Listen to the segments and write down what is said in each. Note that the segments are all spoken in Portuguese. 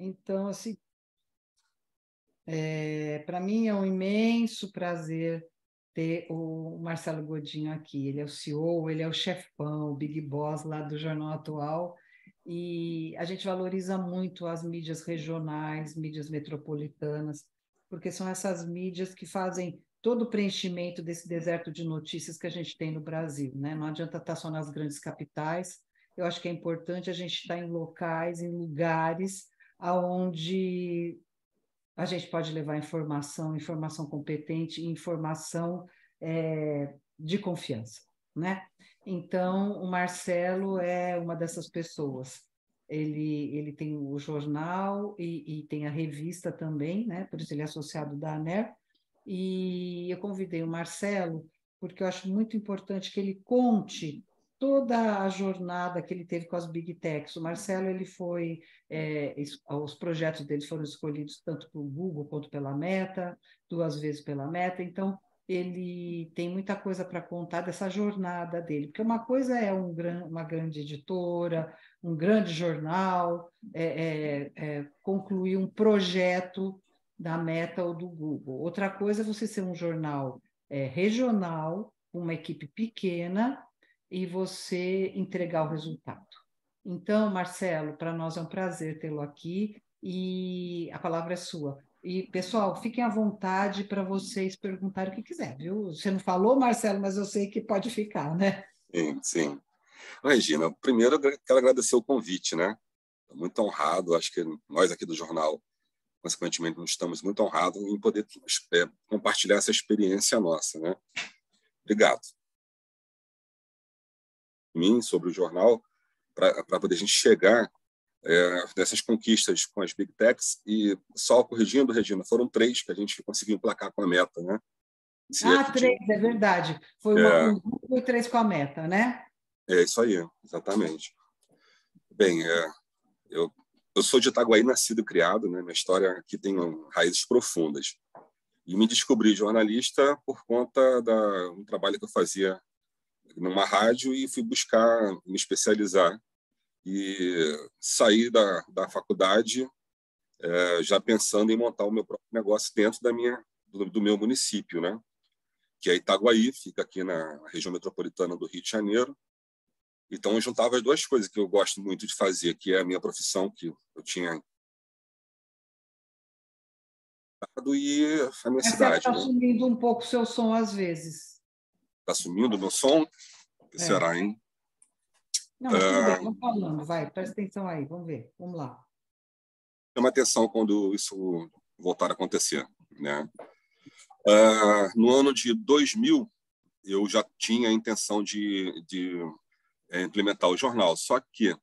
Então, assim, para mim é um imenso prazer ter o Marcelo Godinho aqui. Ele é o CEO, ele é o chefão, o Big Boss lá do Jornal Atual, e a gente valoriza muito as mídias regionais, mídias metropolitanas, porque são essas mídias que fazem todo o preenchimento desse deserto de notícias que a gente tem no Brasil, né? Não adianta estar só nas grandes capitais. Eu acho que é importante a gente estar em locais, em lugares aonde a gente pode levar informação, informação competente, informação de confiança, né? Então, o Marcelo é uma dessas pessoas. Ele tem o jornal e tem a revista também, né? Por isso ele é associado da ANER. E eu convidei o Marcelo porque eu acho muito importante que ele conte toda a jornada que ele teve com as Big Techs. O Marcelo, ele foi os projetos dele foram escolhidos tanto pelo Google quanto pela Meta, 2 vezes pela Meta, então ele tem muita coisa para contar dessa jornada dele, porque uma coisa é uma grande editora, um grande jornal, concluir um projeto da Meta ou do Google. Outra coisa é você ser um jornal regional, uma equipe pequena, e você entregar o resultado. Então, Marcelo, para nós é um prazer tê-lo aqui e a palavra é sua. E, pessoal, fiquem à vontade para vocês perguntarem o que quiser, viu? Você não falou, Marcelo, mas eu sei que pode ficar, né? Sim, sim. Regina, primeiro eu quero agradecer o convite, né? Estou muito honrado, acho que nós aqui do jornal, consequentemente, estamos muito honrados em poder compartilhar essa experiência nossa, né? Obrigado. Mim, sobre o jornal, para poder a gente chegar dessas conquistas com as Big Techs, e só corrigindo, Regina, foram 3 que a gente conseguiu emplacar com a Meta, né? Ah, 3, é verdade. Foi uma com o Google e 3 com a Meta, né? É isso aí, exatamente. Bem, eu sou de Itaguaí, nascido e criado, né? Minha história aqui tem raízes profundas. E me descobri jornalista por conta do trabalho que eu fazia numa rádio e fui buscar me especializar. E saí da faculdade já pensando em montar o meu próprio negócio dentro do meu município, né? Que é Itaguaí, fica aqui na região metropolitana do Rio de Janeiro. Então, eu juntava as 2 coisas que eu gosto muito de fazer, que é a minha profissão, que eu tinha, e a minha Marcelo, cidade, está né? sumindo um pouco o seu som às vezes. Está sumindo o meu som? O que será, hein? Não, mas tudo bem, vamos falando, vai, presta atenção aí, vamos ver, vamos lá. Chama atenção quando isso voltar a acontecer, né? No ano de 2000, eu já tinha a intenção de implementar o jornal, só que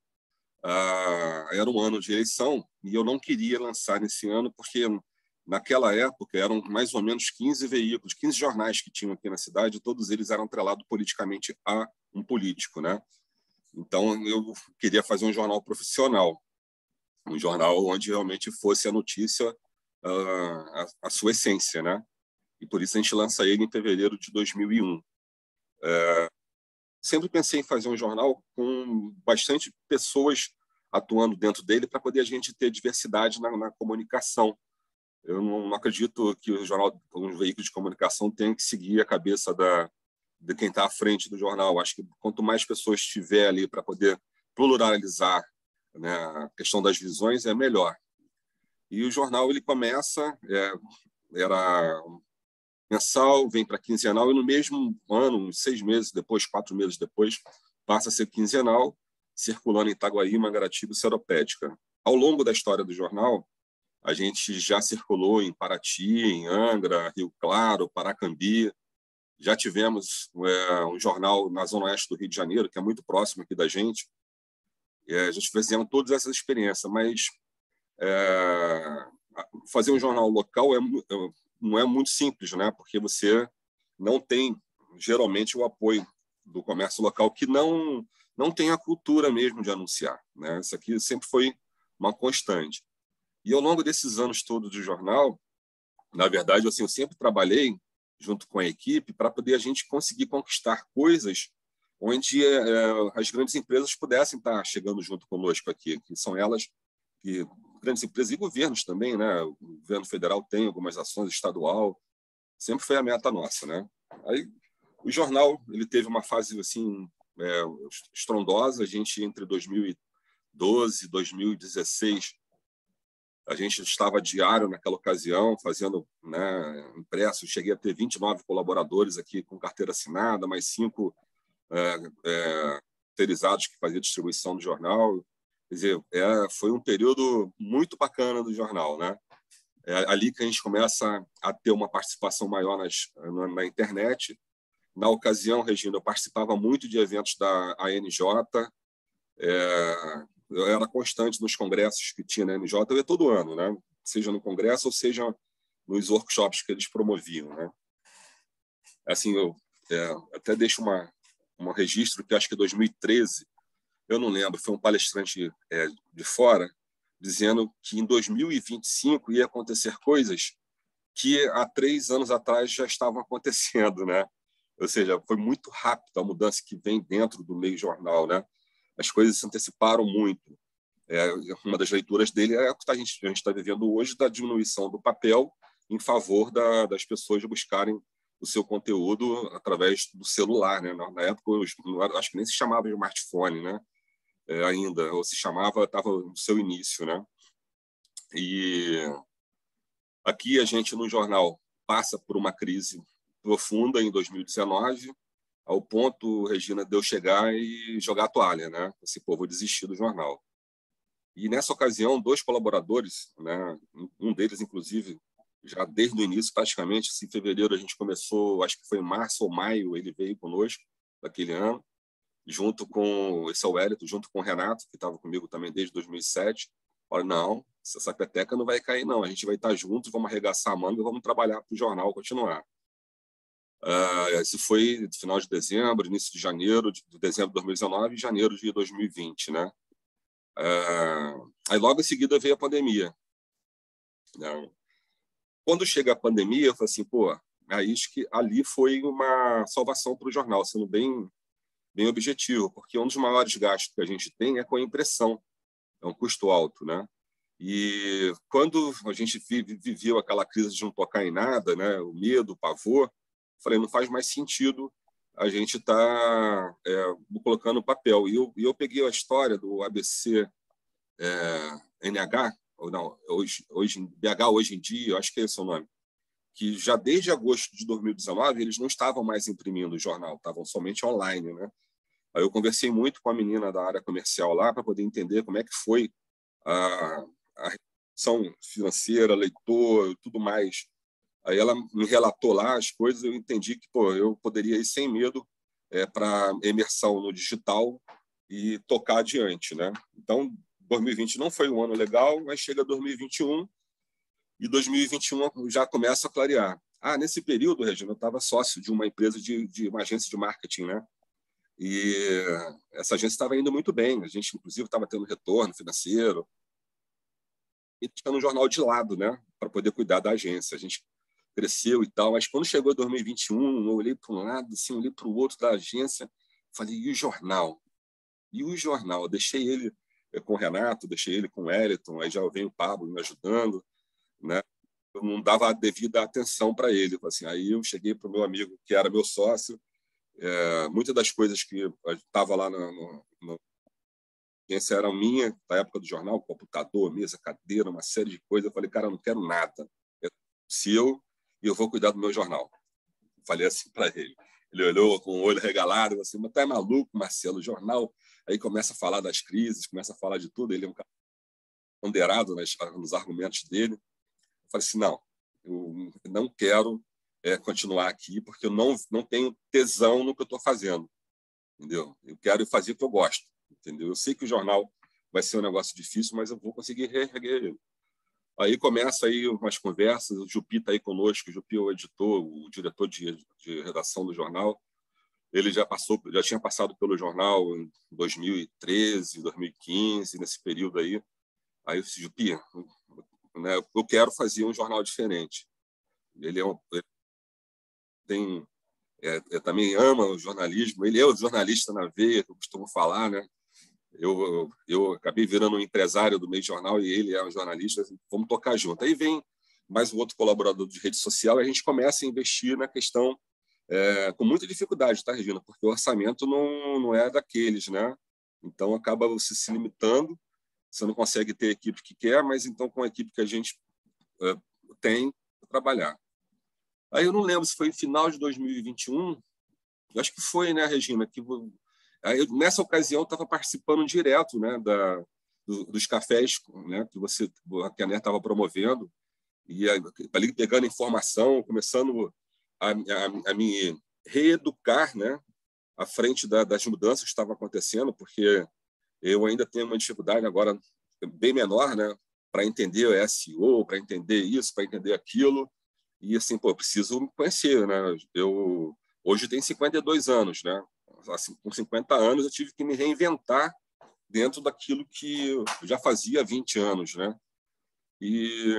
era um ano de eleição e eu não queria lançar nesse ano porque naquela época eram mais ou menos 15 veículos, 15 jornais que tinham aqui na cidade, todos eles eram atrelados politicamente a um político, né? Então eu queria fazer um jornal profissional, um jornal onde realmente fosse a notícia a sua essência, né? E por isso a gente lança ele em fevereiro de 2001. Sempre pensei em fazer um jornal com bastante pessoas atuando dentro dele para poder a gente ter diversidade na comunicação. Eu não acredito que o jornal, um veículo de comunicação, tenha que seguir a cabeça de quem está à frente do jornal. Acho que quanto mais pessoas tiver ali para poder pluralizar, né, a questão das visões, é melhor. E o jornal ele começa, era mensal, vem para quinzenal, e no mesmo ano, uns 6 meses depois, 4 meses depois, passa a ser quinzenal, circulando em Itaguaí, Mangaratiba e Seropédica. Ao longo da história do jornal, a gente já circulou em Paraty, em Angra, Rio Claro, Paracambi. Já tivemos um jornal na Zona Oeste do Rio de Janeiro, que é muito próximo aqui da gente. A gente fizemos todas essas experiências, mas fazer um jornal local não é muito simples, né? Porque você não tem, geralmente, o apoio do comércio local, que não tem a cultura mesmo de anunciar, né? Isso aqui sempre foi uma constante. E ao longo desses anos todos do jornal, na verdade, assim, eu sempre trabalhei junto com a equipe para poder a gente conseguir conquistar coisas onde as grandes empresas pudessem estar chegando junto conosco aqui, que são elas que grandes empresas e governos também, né? O governo federal tem algumas ações, estadual, sempre foi a meta nossa, né? Aí o jornal ele teve uma fase assim estrondosa. A gente entre 2012 e 2016 a gente estava diário naquela ocasião fazendo, né, impresso. Cheguei a ter 29 colaboradores aqui com carteira assinada, mais 5 terceirizados que faziam distribuição do jornal. Quer dizer, foi um período muito bacana do jornal, né? É ali que a gente começa a ter uma participação maior na internet. Na ocasião, Regina, eu participava muito de eventos da ANJ. Eu era constante nos congressos que tinha na ANJ, eu ia todo ano, né? Seja no congresso ou seja nos workshops que eles promoviam, né? Assim, eu até deixo um registro que acho que em 2013, eu não lembro, foi um palestrante de fora, dizendo que em 2025 ia acontecer coisas que há 3 anos atrás já estavam acontecendo, né? Ou seja, foi muito rápido a mudança que vem dentro do meio jornal, né? As coisas se anteciparam muito. Uma das leituras dele é o que a gente está vivendo hoje, da diminuição do papel em favor das pessoas buscarem o seu conteúdo através do celular, né? Na época, acho que nem se chamava de smartphone, né? Ainda, ou se chamava, estava no seu início, né? E aqui a gente, no jornal, passa por uma crise profunda em 2019, ao ponto, Regina, de eu chegar e jogar a toalha, né? Esse povo desistir do jornal. E nessa ocasião, 2 colaboradores, né? Um deles, inclusive, já desde o início, praticamente, em fevereiro a gente começou, acho que foi em março ou maio, ele veio conosco daquele ano, junto com esse é o Wellington, junto com o Renato, que estava comigo também desde 2007. Olha, não, essa peteca não vai cair, não. A gente vai estar juntos, vamos arregaçar a manga, vamos trabalhar para o jornal continuar. Isso foi no final de dezembro, início de janeiro, de dezembro de 2019 e janeiro de 2020, né? Aí logo em seguida veio a pandemia, né? Quando chega a pandemia, eu falei assim, pô, aí que ali foi uma salvação para o jornal, sendo bem objetivo, porque um dos maiores gastos que a gente tem é com a impressão, é um custo alto, né? E quando a gente viveu aquela crise de não tocar em nada, né, o medo, o pavor, falei, não faz mais sentido a gente estar colocando papel. E eu peguei a história do ABC NH, ou não, BH hoje em dia, eu acho que é esse o nome, que já desde agosto de 2019 eles não estavam mais imprimindo o jornal, estavam somente online, né? Aí eu conversei muito com a menina da área comercial lá para poder entender como é que foi a redução financeira, leitor, tudo mais. Aí ela me relatou lá as coisas, eu entendi que eu poderia ir sem medo para imersão no digital e tocar adiante, né? Então, 2020 não foi um ano legal, mas chega 2021 e 2021 já começa a clarear. Nesse período, Regina, eu estava sócio de uma empresa de uma agência de marketing, né? E essa agência estava indo muito bem. A gente, inclusive, estava tendo retorno financeiro. E tinha um jornal de lado, né? Para poder cuidar da agência. A gente cresceu e tal. Mas quando chegou 2021, eu olhei para um lado, assim, olhei para o outro da agência. Falei, e o jornal? E o jornal? Eu deixei ele com o Renato, deixei ele com o Wellington. Aí já vem o Pablo me ajudando, né? Eu não dava a devida atenção para ele. Assim, aí eu cheguei para o meu amigo, que era meu sócio. Muitas das coisas que estava lá na agência eram minha, da época do jornal, computador, mesa, cadeira, uma série de coisas. Eu falei, cara, eu não quero nada. É seu e eu vou cuidar do meu jornal. Falei assim para ele. Ele olhou com o olho regalado e assim, mas tá maluco, Marcelo, o jornal. Aí começa a falar das crises, começa a falar de tudo. Ele é um cara ponderado nos argumentos dele. Eu falei assim, não, eu não quero continuar aqui porque eu não tenho tesão no que eu estou fazendo, entendeu? Eu quero fazer o que eu gosto, entendeu? Eu sei que o jornal vai ser um negócio difícil, mas eu vou conseguir reerguer ele. Aí começa aí umas conversas, o Jupi está aí conosco, o Jupi é o editor, o diretor de redação do jornal. Ele já tinha passado pelo jornal em 2013, 2015, nesse período aí. Aí eu disse, Jupi, né, eu quero fazer um jornal diferente. Ele também ama o jornalismo, ele é o jornalista na veia, que eu costumo falar, né? Eu acabei virando um empresário do meio jornal e ele é um jornalista, assim, vamos tocar junto. Aí vem mais um outro colaborador de rede social e a gente começa a investir na questão com muita dificuldade, tá, Regina? Porque o orçamento não é daqueles, né? Então acaba você se limitando, você não consegue ter a equipe que quer, mas então com a equipe que a gente tem para trabalhar. Aí eu não lembro se foi no final de 2021, eu acho que foi, né, Regina? Aí, nessa ocasião, eu estava participando direto, né, dos cafés, né, que a NER estava promovendo, e ali pegando informação, começando a me reeducar, né, à frente das mudanças que estavam acontecendo, porque eu ainda tenho uma dificuldade agora bem menor, né, para entender o SEO, para entender isso, para entender aquilo, e assim, pô, eu preciso me conhecer, né? Eu hoje tenho 52 anos, né? Assim, com 50 anos eu tive que me reinventar dentro daquilo que eu já fazia há 20 anos, né? E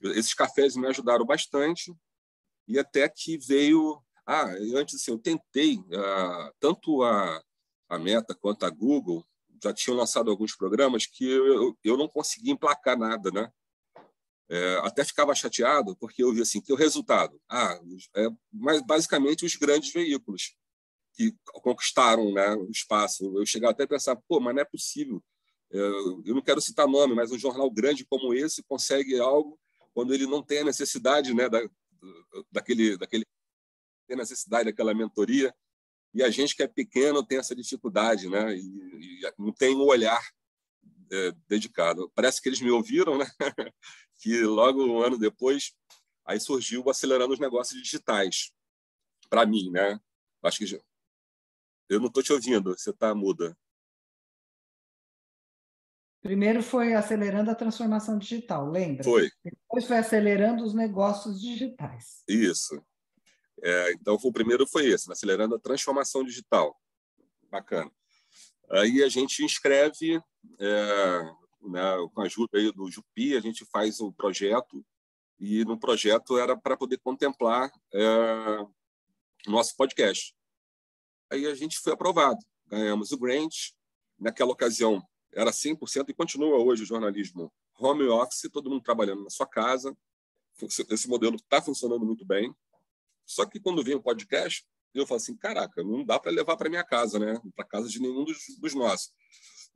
esses cafés me ajudaram bastante, e até que veio... antes assim, eu tentei, tanto a Meta quanto a Google já tinham lançado alguns programas que eu não conseguia emplacar nada, né? Até ficava chateado, porque eu via assim, que o resultado... mas basicamente os grandes veículos que conquistaram, né, o espaço. Eu chegava até a pensar, pô, mas não é possível. Eu não quero citar nome, mas um jornal grande como esse consegue algo quando ele não tem a necessidade, né, daquele tem necessidade daquela mentoria. E a gente que é pequeno tem essa dificuldade, né, e não tem um olhar dedicado. Parece que eles me ouviram, né? Que logo um ano depois aí surgiu o Acelerando os Negócios Digitais para mim, né? Acho que eu não estou te ouvindo, você está muda. Primeiro foi acelerando a transformação digital, lembra? Foi. Depois foi acelerando os negócios digitais. Isso. Então, o primeiro foi esse, Acelerando a Transformação Digital. Bacana. Aí a gente inscreve, né, com a ajuda aí do Jupi, a gente faz o projeto, e no projeto era para poder contemplar o nosso podcast. Aí a gente foi aprovado, ganhamos o grant. Naquela ocasião era 100% e continua hoje o jornalismo home office, todo mundo trabalhando na sua casa. Esse modelo está funcionando muito bem. Só que quando vem o podcast, eu falo assim, caraca, não dá para levar para minha casa, né? Para casa de nenhum dos nossos.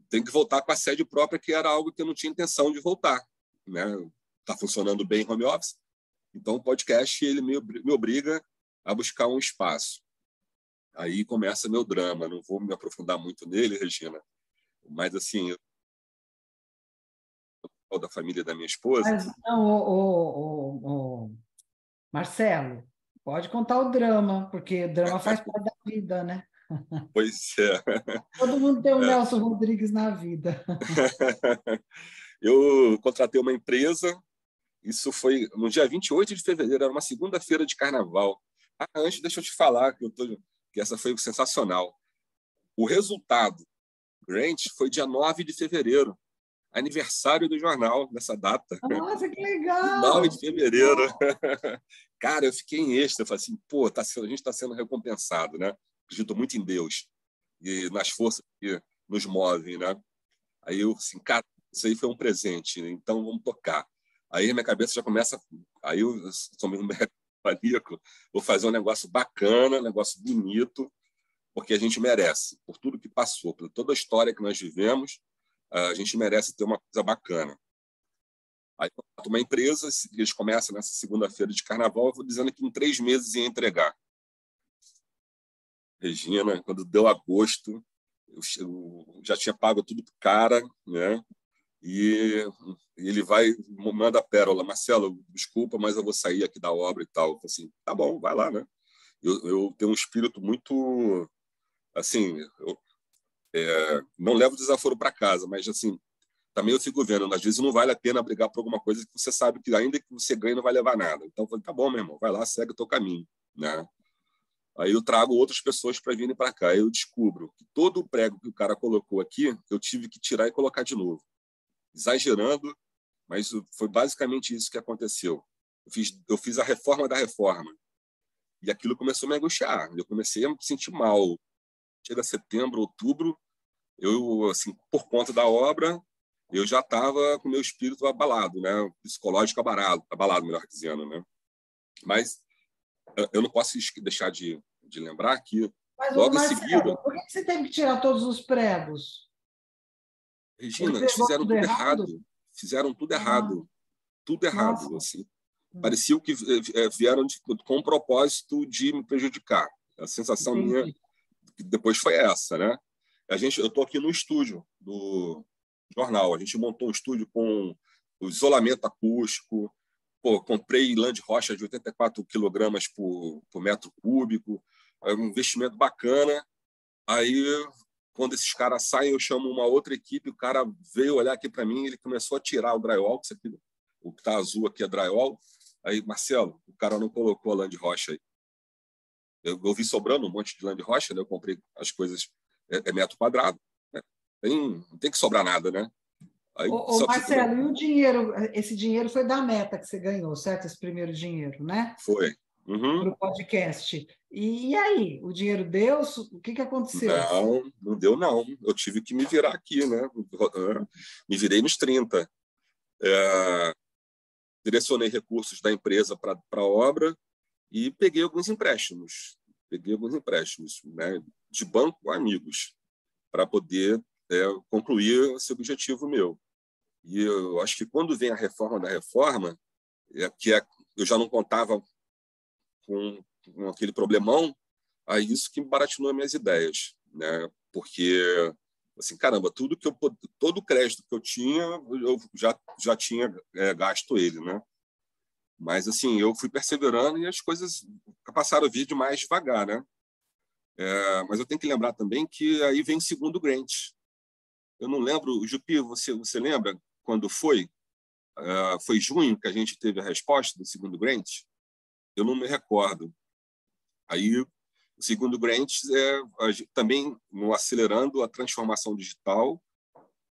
Tem que voltar com a sede própria, que era algo que eu não tinha intenção de voltar, né? Está funcionando bem home office. Então o podcast ele me obriga a buscar um espaço. Aí começa meu drama. Não vou me aprofundar muito nele, Regina, mas assim, eu da família da minha esposa. Mas não, Marcelo, pode contar o drama, porque o drama faz parte da vida, né? Pois é. Todo mundo tem o Nelson Rodrigues na vida. Eu contratei uma empresa, isso foi no dia 28 de fevereiro, era uma segunda-feira de carnaval. Antes, deixa eu te falar que essa foi sensacional. O resultado, Grant, foi dia 9 de fevereiro, aniversário do jornal, nessa data. Nossa, que 9 legal! de fevereiro. Cara, eu fiquei em êxtase. Eu falei assim, pô, a gente está sendo recompensado, né? Acredito muito em Deus e nas forças que nos movem, né? Aí eu, assim, cara, isso aí foi um presente, né? Então vamos tocar. Aí a minha cabeça já começa... Aí eu sou meio maníaco, vou fazer um negócio bacana, um negócio bonito, porque a gente merece, por tudo que passou, por toda a história que nós vivemos, a gente merece ter uma coisa bacana. Aí uma empresa, eles começam nessa segunda-feira de carnaval, eu vou dizendo que em 3 meses ia entregar. Regina, quando deu agosto, eu já tinha pago tudo pro cara, né? E ele manda a pérola, Marcelo, desculpa, mas eu vou sair aqui da obra e tal. Eu falei assim, tá bom, vai lá, né? Eu tenho um espírito muito, assim, não levo desaforo para casa, mas assim, também eu fico vendo, às vezes não vale a pena brigar por alguma coisa que você sabe que ainda que você ganhe não vai levar nada. Então eu falei, tá bom, meu irmão, vai lá, segue o teu caminho, né? Aí eu trago outras pessoas para virem para cá. Aí eu descubro que todo o prego que o cara colocou aqui, eu tive que tirar e colocar de novo. Exagerando, mas foi basicamente isso que aconteceu. Eu fiz a reforma da reforma. E aquilo começou a me angustiar. Eu comecei a me sentir mal. Chega setembro, outubro, eu, assim, por conta da obra, eu já estava com o meu espírito abalado, né? Psicológico abalado, melhor dizendo, né? Mas eu não posso deixar de lembrar que, Mas, ô logo em Marcelo, seguida, por que você teve que tirar todos os pregos? Ele Regina, eles pregou fizeram tudo tudo errado? errado. Fizeram Ah, tudo errado. nossa. Assim. Parecia que vieram com o propósito de me prejudicar. A sensação minha Entendi. depois foi essa, né? Eu estou aqui no estúdio do jornal. A gente montou um estúdio com o isolamento acústico. Pô, comprei lã de rocha de 84 quilogramas por metro cúbico. É um investimento bacana. Aí, quando esses caras saem, eu chamo uma outra equipe. O cara veio olhar aqui para mim, ele começou a tirar o drywall, que aqui, o que está azul aqui é drywall. Aí, Marcelo, o cara não colocou a lã de rocha aí. Eu vi sobrando um monte de lã de rocha, né? Eu comprei as coisas metro quadrado. Né? Não tem que sobrar nada, né? Aí, Ô, só para você ter uma... Marcelo, e o dinheiro? Esse dinheiro foi da Meta que você ganhou, certo? Esse primeiro dinheiro, né? Foi. Uhum. Para o podcast. E aí, o dinheiro deu? O que aconteceu? Não deu, não. Eu tive que me virar aqui, né? Me virei nos 30. Direcionei recursos da empresa para a obra e peguei alguns empréstimos. Né? De banco, amigos, para poder concluir esse objetivo meu. E eu acho que quando vem a reforma da reforma, eu já não contava com aquele problemão, aí isso que baratinou minhas ideias, né? Porque assim, caramba, todo o crédito que eu tinha, eu já tinha gasto ele, né? Mas assim, eu fui perseverando e as coisas passaram a vir de mais devagar, né? Mas eu tenho que lembrar também que aí vem o segundo grant. Eu não lembro, Jupi, você lembra quando foi? Foi junho que a gente teve a resposta do segundo grant? Eu não me recordo. Aí, o segundo grant também no acelerando a transformação digital,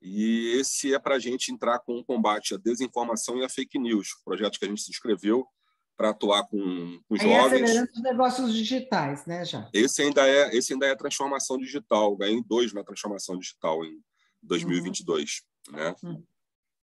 e esse é para a gente entrar com o combate à desinformação e à fake news, projeto que a gente se inscreveu para atuar com Aí jovens. acelerando os negócios digitais, né, já? Esse ainda é a transformação digital, ganhei 2 na transformação digital em Uhum. 2022, né? Uhum.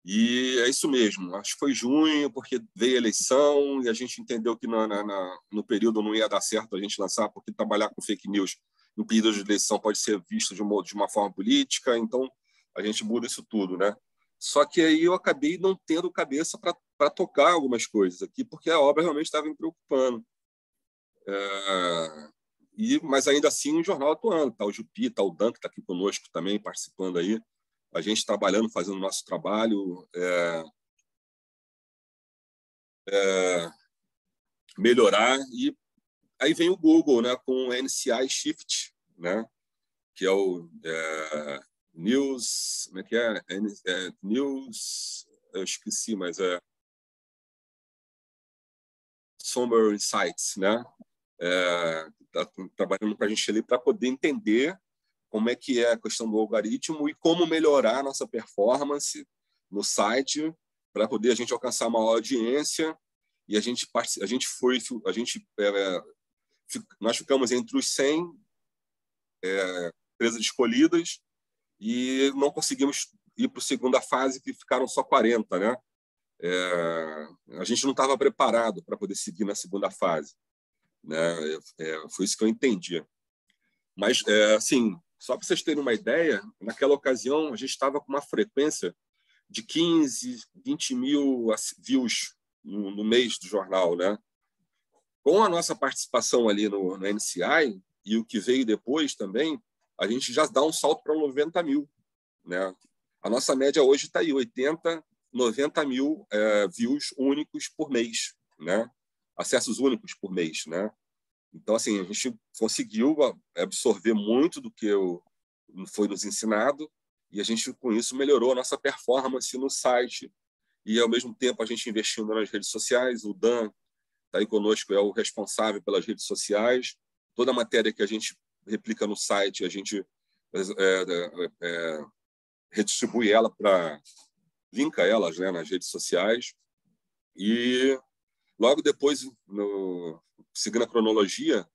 E é isso mesmo, acho que foi junho, porque veio a eleição e a gente entendeu que no período não ia dar certo a gente lançar, porque trabalhar com fake news no período de eleição pode ser visto de uma forma política, então a gente muda isso tudo, né? Só que aí eu acabei não tendo cabeça para tocar algumas coisas aqui, porque a obra realmente estava me preocupando. Mas ainda assim o jornal atuando, tá o Jupi, tá o Dan, que está aqui conosco também, participando aí, a gente trabalhando, fazendo o nosso trabalho, melhorar, e aí vem o Google, né, com o NCI Shift, né, que é o News, como é que News, eu esqueci, mas Summer Insights, né, tá trabalhando para a gente ali para poder entender como é que é a questão do algoritmo e como melhorar a nossa performance no site para poder a gente alcançar maior audiência. E nós ficamos entre os 100 empresas escolhidas e não conseguimos ir para a segunda fase, que ficaram só 40, né? A gente não estava preparado para poder seguir na segunda fase, né? Foi isso que eu entendi. Mas, assim, só para vocês terem uma ideia, naquela ocasião a gente estava com uma frequência de 15, 20 mil views no mês do jornal, né? Com a nossa participação ali no NCI e o que veio depois também, a gente já dá um salto para 90 mil, né? A nossa média hoje está aí, 80, 90 mil views únicos por mês, né? Acessos únicos por mês, né? Então, assim, a gente conseguiu absorver muito do que foi nos ensinado e a gente, com isso, melhorou a nossa performance no site e, ao mesmo tempo, a gente investindo nas redes sociais. O Dan está aí conosco, é o responsável pelas redes sociais. Toda a matéria que a gente replica no site, a gente redistribui ela linka elas, né, nas redes sociais. E logo depois, seguindo a cronologia,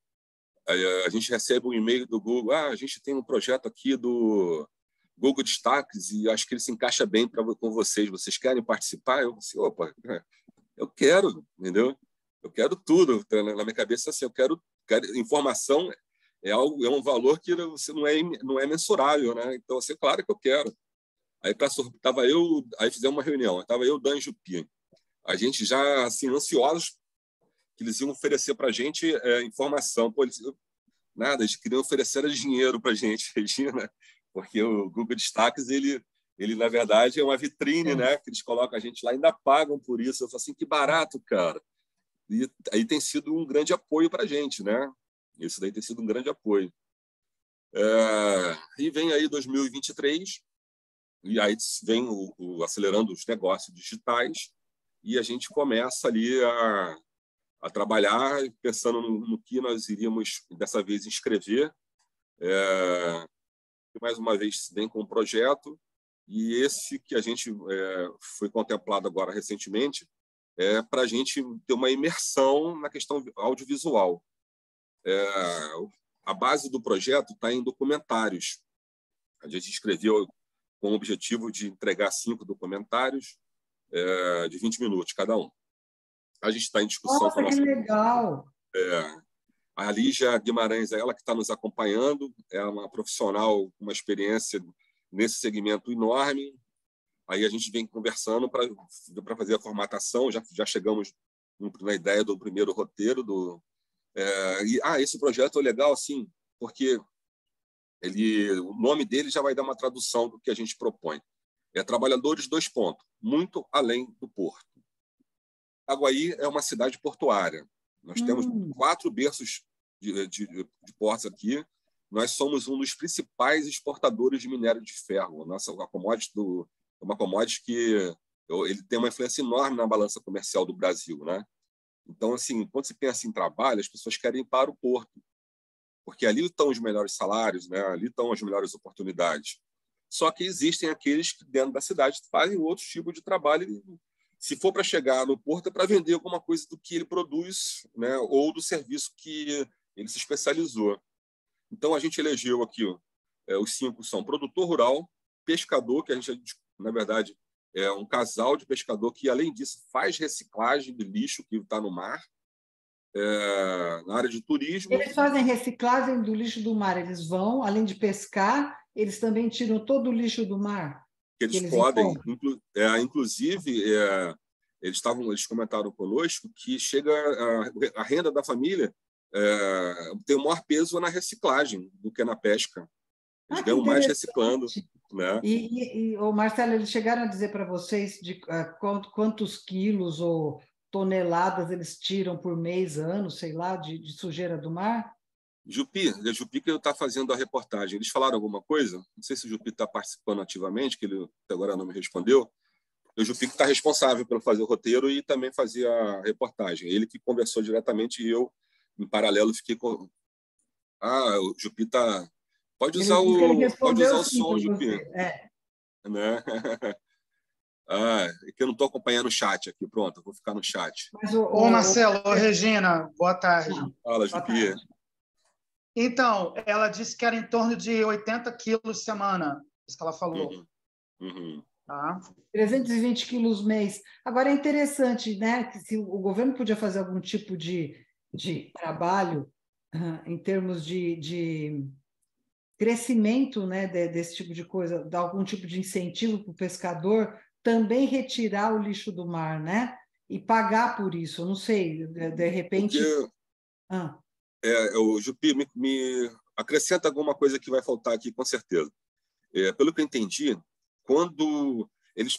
a gente recebe um e-mail do Google: a gente tem um projeto aqui do Google Destaques, e acho que ele se encaixa bem com vocês. Vocês querem participar? Eu disse, opa, eu quero, entendeu? Eu quero tudo. Na minha cabeça, assim, eu quero informação é um valor que você não é mensurável, né? Então, assim, claro que eu quero. Aí fizemos uma reunião, estava eu, Dan e Jupi. A gente já, assim, ansiosos que eles iam oferecer para a gente informação. Pô, nada, eles queriam oferecer dinheiro para a gente, Regina, porque o Google Destaques, ele, na verdade, é uma vitrine, né? Que eles colocam a gente lá e ainda pagam por isso. Eu falo assim, que barato, cara. E aí tem sido um grande apoio para a gente, né? Isso daí tem sido um grande apoio. E vem aí 2023, e aí vem acelerando os negócios digitais, e a gente começa ali a trabalhar, pensando no que nós iríamos, dessa vez, inscrever. Mais uma vez, vem com um projeto, e esse que a gente foi contemplado agora recentemente, para a gente ter uma imersão na questão audiovisual. A base do projeto está em documentários. A gente escreveu com o objetivo de entregar 5 documentários de 20 minutos cada um. A gente está em discussão com a nossa... que legal! A Lígia Guimarães é ela que está nos acompanhando, é uma profissional com uma experiência nesse segmento enorme. Aí a gente vem conversando para fazer a formatação, já chegamos na ideia do primeiro roteiro. Esse projeto é legal, assim, porque o nome dele já vai dar uma tradução do que a gente propõe. Trabalhadores, muito além do porto. Aguaí é uma cidade portuária. Nós temos 4 berços de portos aqui. Nós somos um dos principais exportadores de minério de ferro. A commodity é uma commodity que ele tem uma influência enorme na balança comercial do Brasil, né? Então, assim, quando se pensa em trabalho, as pessoas querem ir para o porto, porque ali estão os melhores salários, né? Ali estão as melhores oportunidades. Só que existem aqueles que, dentro da cidade, fazem outro tipo de trabalho. Se for para chegar no porto, é para vender alguma coisa do que ele produz, né? Ou do serviço que ele se especializou. Então, a gente elegeu aqui, os 5 são produtor rural, pescador, que a gente, na verdade, é um casal de pescador que, além disso, faz reciclagem de lixo que está no mar, na área de turismo. Eles fazem reciclagem do lixo do mar, eles vão, além de pescar, eles também tiram todo o lixo do mar? Eles podem, inclusive, eles comentaram conosco que chega a renda da família tem o maior peso na reciclagem do que na pesca. Eles ganham mais reciclando. Né? Marcelo, eles chegaram a dizer para vocês de quantos quilos ou toneladas eles tiram por mês, ano, sei lá, de sujeira do mar? Jupi que está fazendo a reportagem. Eles falaram alguma coisa? Não sei se o Jupi está participando ativamente, que ele até agora não me respondeu. O Jupi que está responsável pelo fazer o roteiro e também fazer a reportagem. Ele que conversou diretamente e eu, em paralelo, fiquei com... o Jupi está... Pode usar o som, Jupi. Né? É que eu não estou acompanhando o chat aqui. Pronto, eu vou ficar no chat. Marcelo, Regina, boa tarde. Fala, Jupi. Então, ela disse que era em torno de 80 quilos semana, isso que ela falou. Tá. 320 quilos mês. Agora, é interessante, né, que se o governo podia fazer algum tipo de trabalho em termos de crescimento, né, desse tipo de coisa, dar algum tipo de incentivo para o pescador também retirar o lixo do mar, né, e pagar por isso. Eu não sei, de repente... O Jupi me acrescenta alguma coisa que vai faltar aqui, com certeza. Pelo que eu entendi, quando eles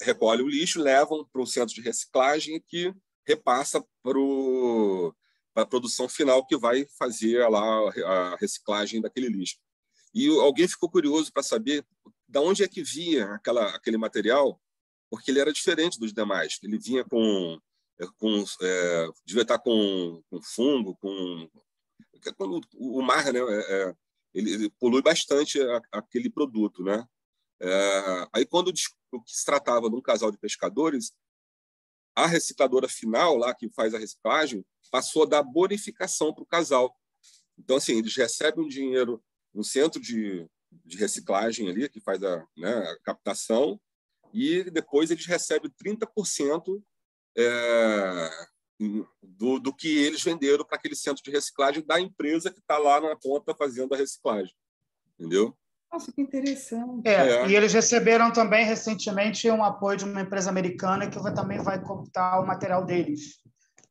recolhem o lixo, levam para um centro de reciclagem que repassa para a produção final, que vai fazer lá a reciclagem daquele lixo. E alguém ficou curioso para saber de onde é que vinha aquele material, porque ele era diferente dos demais. Ele vinha devia estar com fungo, o mar, né? Ele polui bastante aquele produto, né? Aí, quando se tratava de um casal de pescadores, a recicladora final, lá que faz a reciclagem, passou a dar bonificação para o casal. Então, assim, eles recebem um dinheiro no centro de de reciclagem ali, que faz a captação, e depois eles recebem 30% do que eles venderam para aquele centro de reciclagem da empresa que está lá na ponta fazendo a reciclagem. Entendeu? Nossa, que interessante. E eles receberam também recentemente um apoio de uma empresa americana que também vai comprar o material deles.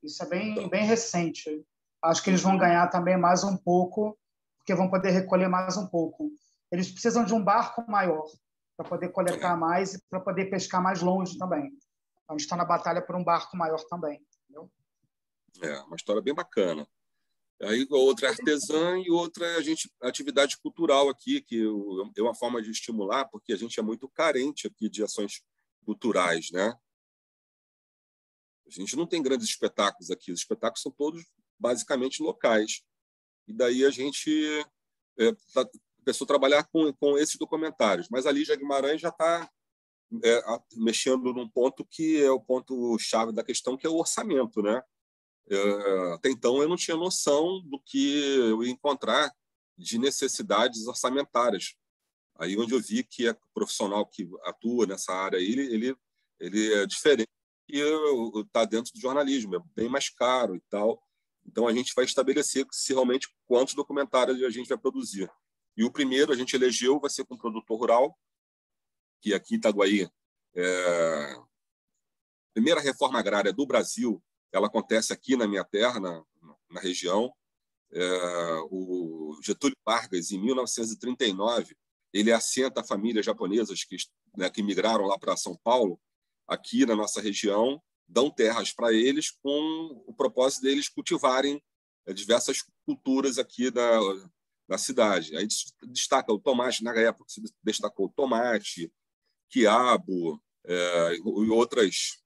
Isso é bem recente. Acho que eles vão ganhar também mais um pouco, porque vão poder recolher mais um pouco. Eles precisam de um barco maior para poder coletar mais e para poder pescar mais longe também. A gente está na batalha por um barco maior também. Entendeu? Uma história bem bacana. Aí outra é artesã e outra é atividade cultural aqui, que é uma forma de estimular, porque a gente é muito carente aqui de ações culturais, né? A gente não tem grandes espetáculos aqui, os espetáculos são todos basicamente locais. E daí a começou a trabalhar com esses documentários. Mas a Lígia Guimarães já está mexendo num ponto que é o ponto-chave da questão, que é o orçamento, né? Até então eu não tinha noção do que eu ia encontrar de necessidades orçamentárias. Aí onde eu vi que o profissional que atua nessa área ele é diferente e está dentro do jornalismo, é bem mais caro e tal. Então a gente vai estabelecer se realmente quantos documentários a gente vai produzir. E o primeiro a gente elegeu vai ser com um produtor rural, que aqui em Itaguaí, a primeira reforma agrária do Brasil, ela acontece aqui na minha terra, na região. O Getúlio Vargas, em 1939, ele assenta famílias japonesas que migraram lá para São Paulo, aqui na nossa região, dão terras para eles com o propósito deles cultivarem diversas culturas aqui na cidade. Aí destaca o tomate, na época se destacou o tomate, quiabo e outras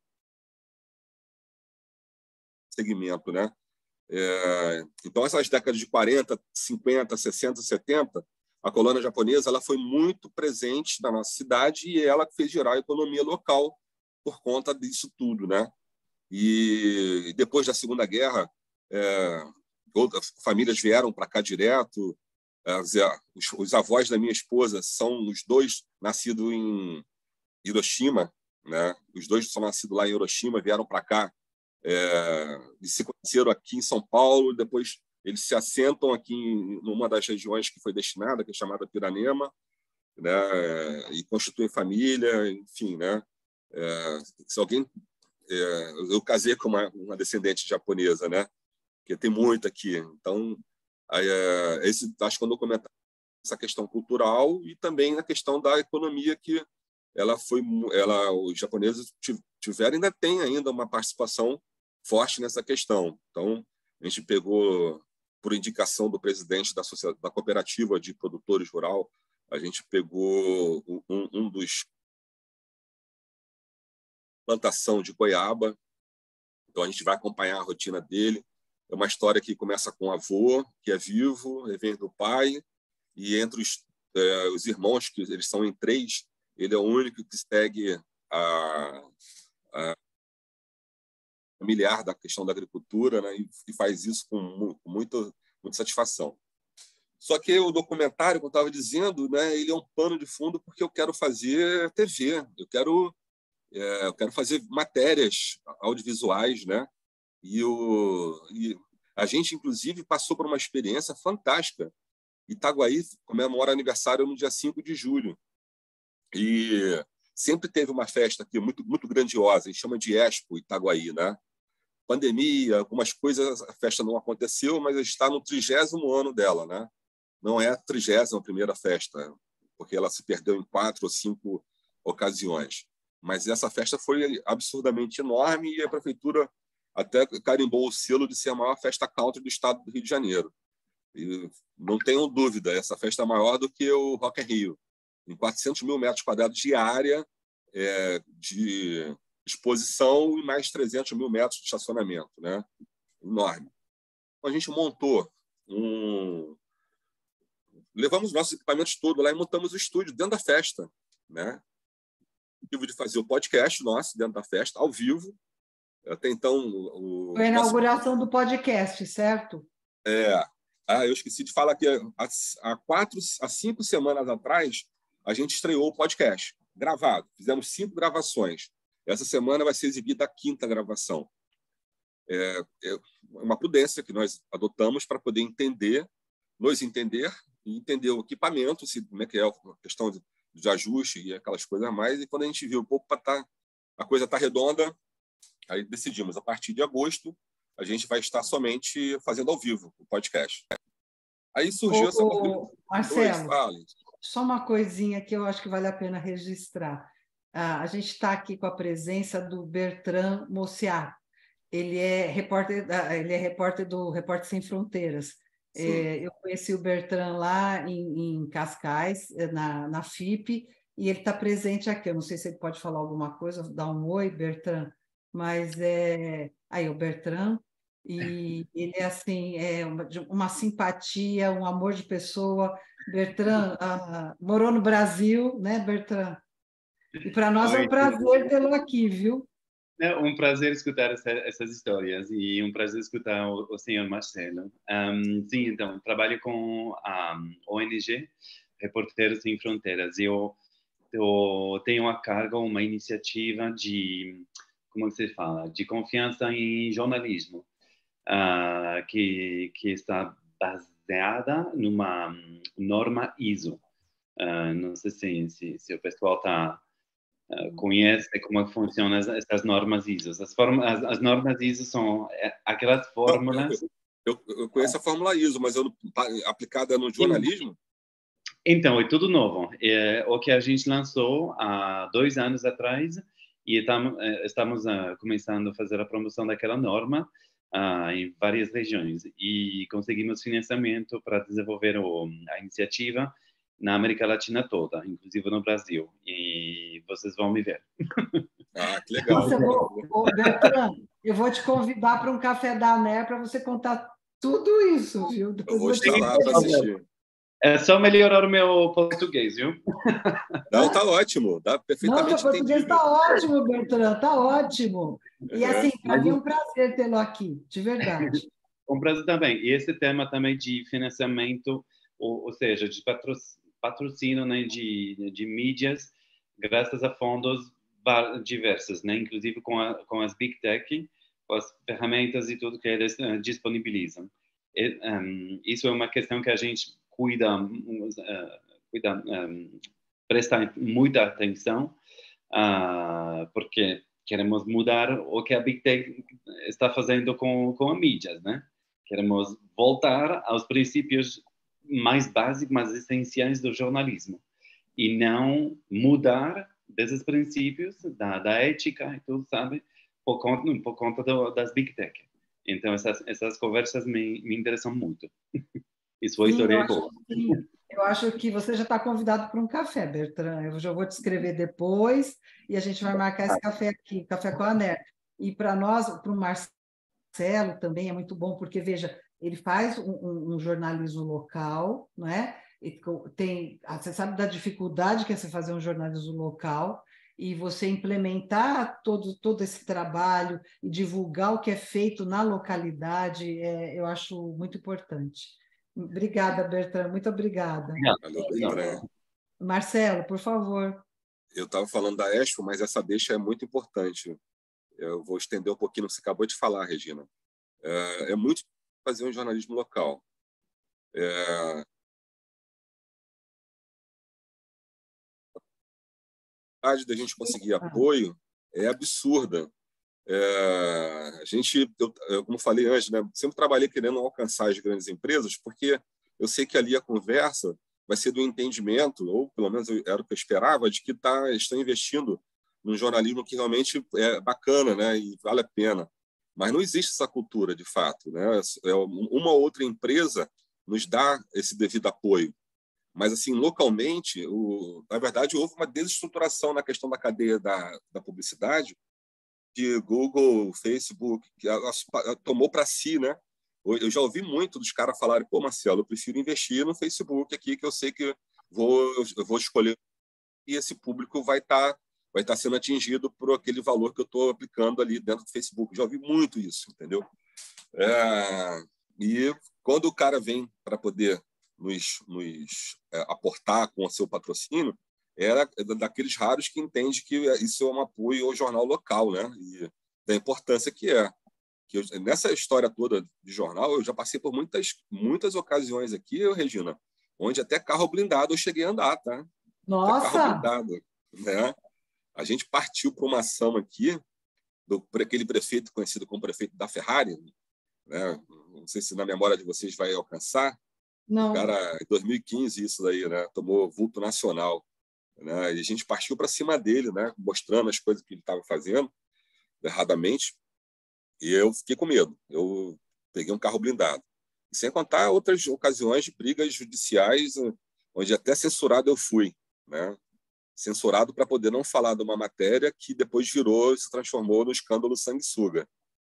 segmento, né? Então, essas décadas de 40, 50, 60, 70, a colônia japonesa ela foi muito presente na nossa cidade e ela fez gerar a economia local por conta disso tudo, né? E depois da Segunda Guerra, outras famílias vieram para cá direto. Os avós da minha esposa são os dois nascidos em Hiroshima, né? Os dois são nascidos lá em Hiroshima, vieram para cá. Eles se conheceram aqui em São Paulo, depois eles se assentam aqui em uma das regiões que foi destinada, que é chamada Piranema, né? E constituem família, enfim, né? Se alguém, eu casei com uma descendente japonesa, né? Que tem muito aqui. Então, acho que é um documentário essa questão cultural e também na questão da economia que os japoneses tiveram ainda tem ainda uma participação forte nessa questão. Então, a gente pegou, por indicação do presidente da cooperativa de produtores rural, a gente pegou um dos plantação de goiaba. Então, a gente vai acompanhar a rotina dele. É uma história que começa com o avô, que é vivo, vem do pai, e entre os irmãos, que eles são em 3, ele é o único que segue a familiar da questão da agricultura, né? E faz isso com muita satisfação. Só que o documentário, como eu estava dizendo, né, ele é um pano de fundo porque eu quero fazer TV, eu quero fazer matérias audiovisuais, né? E a gente, inclusive, passou por uma experiência fantástica. Itaguaí comemora aniversário no dia 5 de julho. E sempre teve uma festa aqui muito, muito grandiosa, a gente chama de Expo Itaguaí, né? Pandemia, algumas coisas, a festa não aconteceu, mas está no 30º ano dela, né? Não é a 31ª festa, porque ela se perdeu em 4 ou 5 ocasiões. Mas essa festa foi absurdamente enorme e a prefeitura até carimbou o selo de ser a maior festa country do estado do Rio de Janeiro. E não tenham dúvida, essa festa é maior do que o Rock in Rio. Em 400 mil metros quadrados de área de exposição e mais 300 mil metros de estacionamento, né? Enorme. Então, a gente montou levamos nossos equipamentos todos lá e montamos o estúdio dentro da festa, né? O motivo de fazer o podcast nosso dentro da festa, ao vivo. Até então... Foi a inauguração do podcast, certo? Eu esqueci de falar que há 5 semanas atrás a gente estreou o podcast gravado. Fizemos 5 gravações. Essa semana vai ser exibida a 5ª gravação. É uma prudência que nós adotamos para poder nos entender e entender o equipamento, como é que é a questão de ajuste e aquelas coisas mais. E quando a gente viu a coisa está redonda, aí decidimos, a partir de agosto, a gente vai estar somente fazendo ao vivo o podcast. Aí surgiu essa oportunidade. Marcelo, só uma coisinha que eu acho que vale a pena registrar. A gente está aqui com a presença do Bertrand Mossiat. Ele é repórter do Repórter Sem Fronteiras. Eu conheci o Bertrand lá em Cascais, na FIP, e ele está presente aqui. Eu não sei se ele pode falar alguma coisa, dar um oi, Bertrand. Mas aí o Bertrand, e ele é assim, uma simpatia, um amor de pessoa. Bertrand morou no Brasil, né, Bertrand? E para nós é um prazer tê-lo aqui, viu? É um prazer escutar essas histórias e um prazer escutar o senhor Marcelo. Sim, então, trabalho com a ONG Reporteiros Sem Fronteiras. Eu tenho a cargo uma iniciativa como se fala, de confiança em jornalismo, que está baseada numa norma ISO. Não sei se o pessoal conhece como funcionam essas normas ISO. As normas ISO são aquelas fórmulas... Eu conheço a fórmula ISO, mas aplicada no jornalismo? Então, é tudo novo. O que a gente lançou há 2 anos atrás e estamos começando a fazer a promoção daquela norma em várias regiões. E conseguimos financiamento para desenvolver a iniciativa na América Latina toda, inclusive no Brasil. E vocês vão me ver. Que legal. Bertrand, eu vou te convidar para um café da ANER para você contar tudo isso, viu? Eu vou estar lá para assistir. É só melhorar o meu português, viu? Não, tá ótimo. Dá perfeitamente Nossa, o português está ótimo, Bertrand, está ótimo. E assim, para mim é um prazer tê-lo aqui, de verdade. Um prazer também. E esse tema também de financiamento, ou seja, de patrocínio, né, de mídias, graças a fundos diversos, né, inclusive com as Big Tech, com as ferramentas e tudo que eles disponibilizam. Isso é uma questão que a gente presta muita atenção, porque queremos mudar o que a Big Tech está fazendo com a mídia, né? Queremos voltar aos princípios mais básicos, mais essenciais do jornalismo e não mudar desses princípios da ética e tudo, sabe? Por conta das Big Tech. Então, essas conversas me interessam muito. Isso foi história boa. Eu acho que você já está convidado para um café, Bertrand. Eu já vou te escrever depois e a gente vai marcar esse café aqui, Café com a ANER. E para nós, para o Marcelo também é muito bom, porque, veja, ele faz um jornalismo local, não é? Você sabe da dificuldade que é você fazer um jornalismo local e você implementar todo esse trabalho e divulgar o que é feito na localidade, eu acho muito importante. Obrigada, Bertrand, muito obrigada. Marcelo, por favor. Eu estava falando da Expo, mas essa deixa é muito importante. Eu vou estender um pouquinho no que você acabou de falar, Regina. É muito fazer um jornalismo local. A da gente conseguir apoio é absurda. Como falei antes, né, sempre trabalhei querendo alcançar as grandes empresas, porque eu sei que ali a conversa vai ser do entendimento, ou pelo menos era o que eu esperava, de que estão investindo num jornalismo que realmente é bacana, né, e vale a pena. Mas não existe essa cultura, de fato, né? Uma ou outra empresa nos dá esse devido apoio. Mas, assim, localmente, na verdade, houve uma desestruturação na questão da cadeia da publicidade, que Google, Facebook, que tomou para si, né? Eu já ouvi muito dos caras falarem, pô, Marcelo, eu prefiro investir no Facebook aqui, que eu sei que eu vou escolher e esse público vai estar sendo atingido por aquele valor que eu estou aplicando ali dentro do Facebook. Já ouvi muito isso, entendeu? E quando o cara vem para poder nos aportar com o seu patrocínio, era daqueles raros que entende que isso é um apoio ao jornal local, né? E da importância que é. Nessa história toda de jornal, eu já passei por muitas ocasiões aqui, Regina, onde até carro blindado eu cheguei a andar, tá? Até carro Nossa! blindado, né? A gente partiu para uma ação aqui por aquele prefeito conhecido como prefeito da Ferrari, né? Não sei se na memória de vocês vai alcançar. O Não. cara, em 2015, isso daí, né? Tomou vulto nacional, né? E a gente partiu para cima dele, né? Mostrando as coisas que ele estava fazendo erradamente. E eu fiquei com medo. Eu peguei um carro blindado. E sem contar outras ocasiões de brigas judiciais, onde até censurado eu fui, né? Censurado para poder não falar de uma matéria que depois se transformou no escândalo sanguessuga.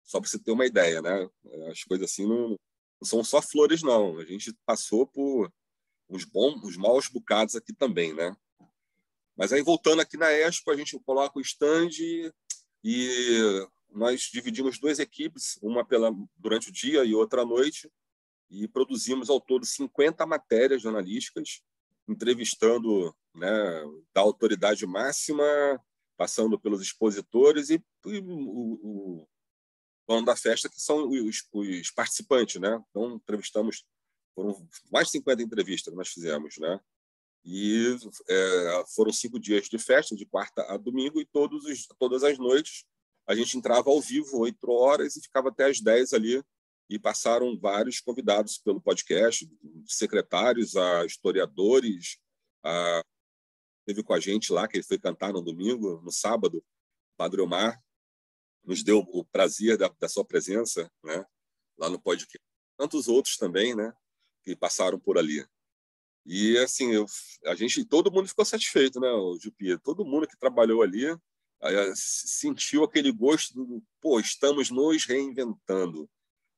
Só para você ter uma ideia, né? As coisas assim não são só flores, não. A gente passou por uns maus bocados aqui também, né? Mas aí, voltando aqui na Expo, a gente coloca o stand e nós dividimos duas equipes, uma durante o dia e outra à noite, e produzimos ao todo 50 matérias jornalísticas, entrevistando, né, da autoridade máxima, passando pelos expositores e o dono da festa, que são os participantes, né? Então, foram mais de 50 entrevistas que nós fizemos, né? E foram 5 dias de festa, de quarta a domingo, e todas as noites a gente entrava ao vivo, 8 horas, e ficava até às 10 ali, e passaram vários convidados pelo podcast, secretários a historiadores, teve com a gente lá, que ele foi cantar no domingo, no sábado, Padre Omar, nos deu o prazer da sua presença, né, lá no podcast. Tantos outros também, né, que passaram por ali. E assim, todo mundo ficou satisfeito, né, o Jupi? Todo mundo que trabalhou ali sentiu aquele gosto pô, estamos nos reinventando,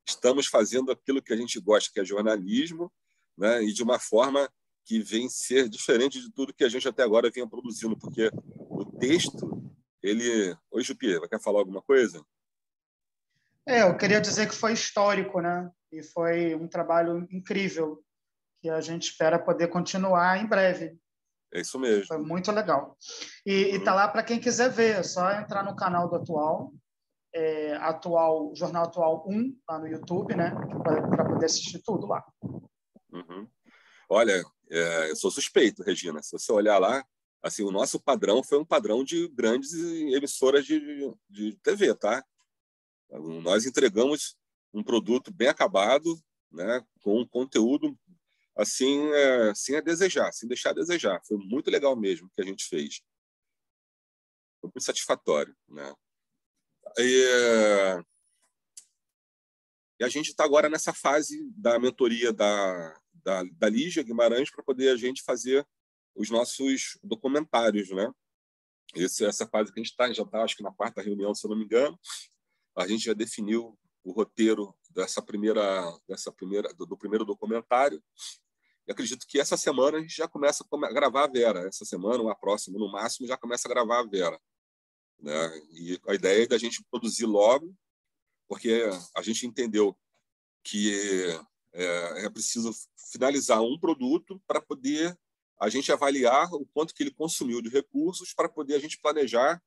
estamos fazendo aquilo que a gente gosta, que é jornalismo, né, e de uma forma que vem ser diferente de tudo que a gente até agora vinha produzindo, porque o texto, ele... Oi, Jupi, quer falar alguma coisa? Eu queria dizer que foi histórico, né? E foi um trabalho incrível, que a gente espera poder continuar em breve. É isso mesmo. Foi muito legal. E tá lá para quem quiser ver, é só entrar no canal do Jornal Atual 1, lá no YouTube, né? Para poder assistir tudo lá. Uhum. Olha, eu sou suspeito, Regina. Se você olhar lá, assim, o nosso padrão foi um padrão de grandes emissoras de TV, tá? Nós entregamos um produto bem acabado, né, com um conteúdo assim, sem a desejar, sem deixar a desejar. Foi muito legal mesmo o que a gente fez. Foi muito satisfatório, né? E a gente está agora nessa fase da mentoria da Lígia Guimarães para poder a gente fazer os nossos documentários, né? Essa fase que a gente já está, acho que na 4ª reunião, se eu não me engano, a gente já definiu o roteiro do primeiro documentário. E acredito que essa semana a gente já começa a gravar a Vera. Essa semana, ou a próxima, no máximo, já começa a gravar a Vera, né? E a ideia é da gente produzir logo, porque a gente entendeu que é preciso finalizar um produto para poder a gente avaliar o quanto que ele consumiu de recursos para poder a gente planejar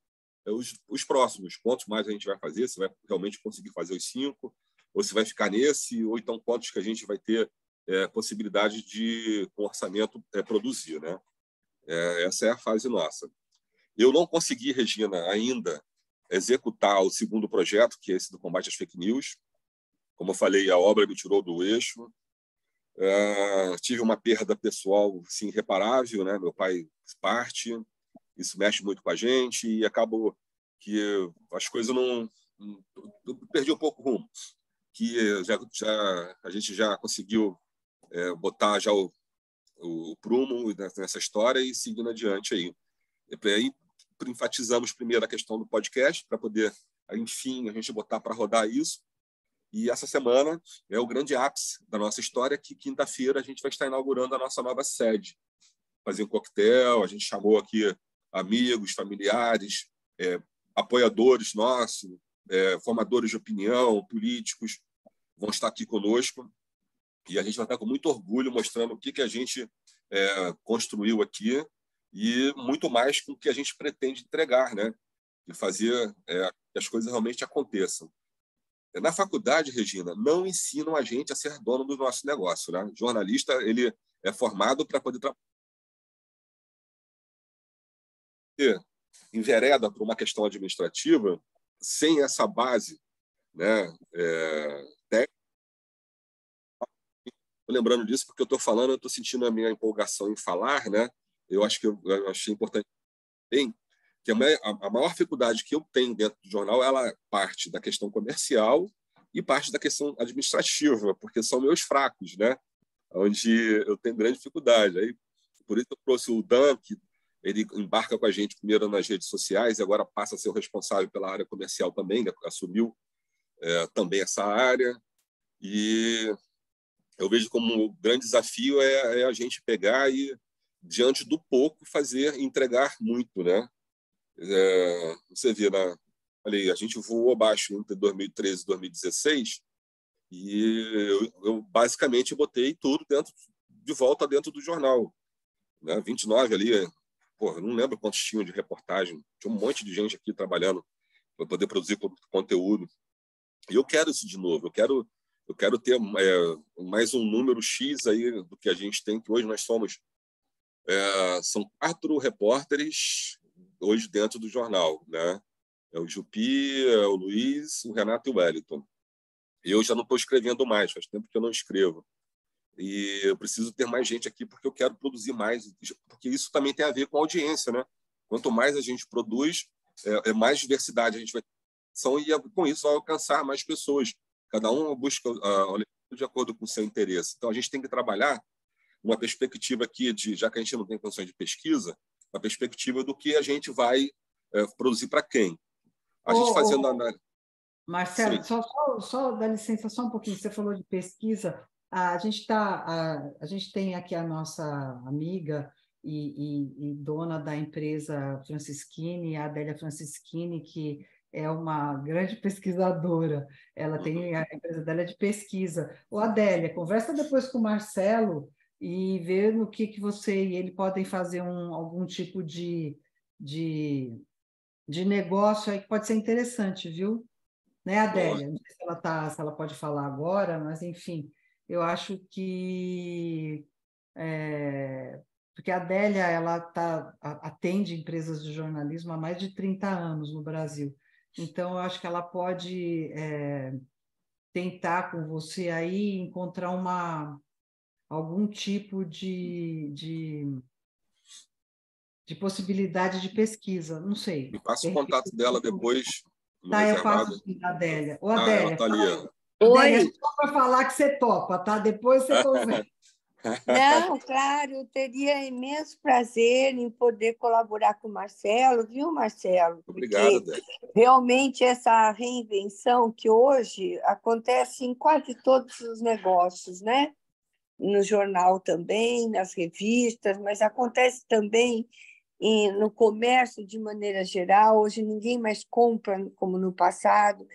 os próximos. Quantos mais a gente vai fazer, se vai realmente conseguir fazer os 5, ou se vai ficar nesse, ou então quantos que a gente vai ter possibilidade de, com orçamento, produzir, né? Essa é a fase nossa. Eu não consegui, Regina, ainda executar o segundo projeto, que é esse do combate às fake news. Como eu falei, a obra me tirou do eixo. Tive uma perda pessoal assim, irreparável, né? Meu pai parte, isso mexe muito com a gente e acabou que as coisas não... Eu perdi um pouco o rumo, que a gente já conseguiu botar já o prumo nessa história e seguindo adiante aí. E aí enfatizamos primeiro a questão do podcast para poder, enfim, a gente botar para rodar isso. E essa semana é o grande ápice da nossa história, que quinta-feira a gente vai estar inaugurando a nossa nova sede. Fazer um coquetel, a gente chamou aqui amigos, familiares, apoiadores nossos, formadores de opinião, políticos. vão estar aqui conosco e a gente vai estar com muito orgulho mostrando o que a gente construiu aqui e muito mais com o que a gente pretende entregar, né? E fazer que as coisas realmente aconteçam. Na faculdade, Regina, não ensinam a gente a ser dono do nosso negócio, né? O jornalista, ele é formado para poder envereda por uma questão administrativa sem essa base, né? Tô lembrando disso porque eu estou falando, eu estou sentindo a minha empolgação em falar, né? Eu acho que eu achei importante bem que a maior dificuldade que eu tenho dentro do jornal, ela parte da questão comercial e parte da questão administrativa, porque são meus fracos, né? Onde eu tenho grande dificuldade. Aí, por isso eu trouxe o Dan, que ele embarca com a gente primeiro nas redes sociais e agora passa a ser o responsável pela área comercial também, né? Assumiu também essa área. E eu vejo como um grande desafio é a gente pegar e, diante do pouco, entregar muito, né? Você vê, a gente voou abaixo entre 2013 e 2016 e eu basicamente botei tudo de volta dentro do jornal, né? 29 ali, eu não lembro quantos tinham de reportagem, tinha um monte de gente aqui trabalhando para poder produzir conteúdo. E eu quero isso de novo, eu quero ter mais um número X aí do que a gente tem, que hoje nós somos. São 4 repórteres hoje dentro do jornal, né? É o Jupi, é o Luiz, o Renato e o Wellington. Eu já não estou escrevendo mais, faz tempo que eu não escrevo. E eu preciso ter mais gente aqui porque eu quero produzir mais, porque isso também tem a ver com a audiência, né? Quanto mais a gente produz, mais diversidade a gente vai ter, e com isso vai alcançar mais pessoas. Cada um busca de acordo com o seu interesse. Então, a gente tem que trabalhar uma perspectiva aqui, já que a gente não tem condições de pesquisa, uma perspectiva do que a gente vai produzir para quem. A gente fazendo análise. Marcelo, só dá licença só um pouquinho. Você falou de pesquisa. A gente tem aqui a nossa amiga e dona da empresa Francischini, a Adélia Francischini, que é uma grande pesquisadora. Ela tem a empresa dela de pesquisa. Adélia, conversa depois com o Marcelo e ver no que você e ele podem fazer algum tipo de negócio aí que pode ser interessante, viu? Né, Adélia? Não sei se ela pode falar agora, mas enfim, eu acho que porque a Adélia atende empresas de jornalismo há mais de 30 anos no Brasil. Então, eu acho que ela pode tentar com você aí encontrar algum tipo de possibilidade de pesquisa. Não sei. Me passa o contato dela depois no Tá, eu reservado. passo sim, Adélia. Adélia, Adélia, tá ali. Adélia, só para falar que você topa, tá? Depois você conversa. Não, claro, eu teria imenso prazer em poder colaborar com o Marcelo, viu, Marcelo? Obrigado, Porque Adélia. realmente essa reinvenção que hoje acontece em quase todos os negócios, né? No jornal também, nas revistas, mas acontece também no comércio de maneira geral. Hoje ninguém mais compra como no passado.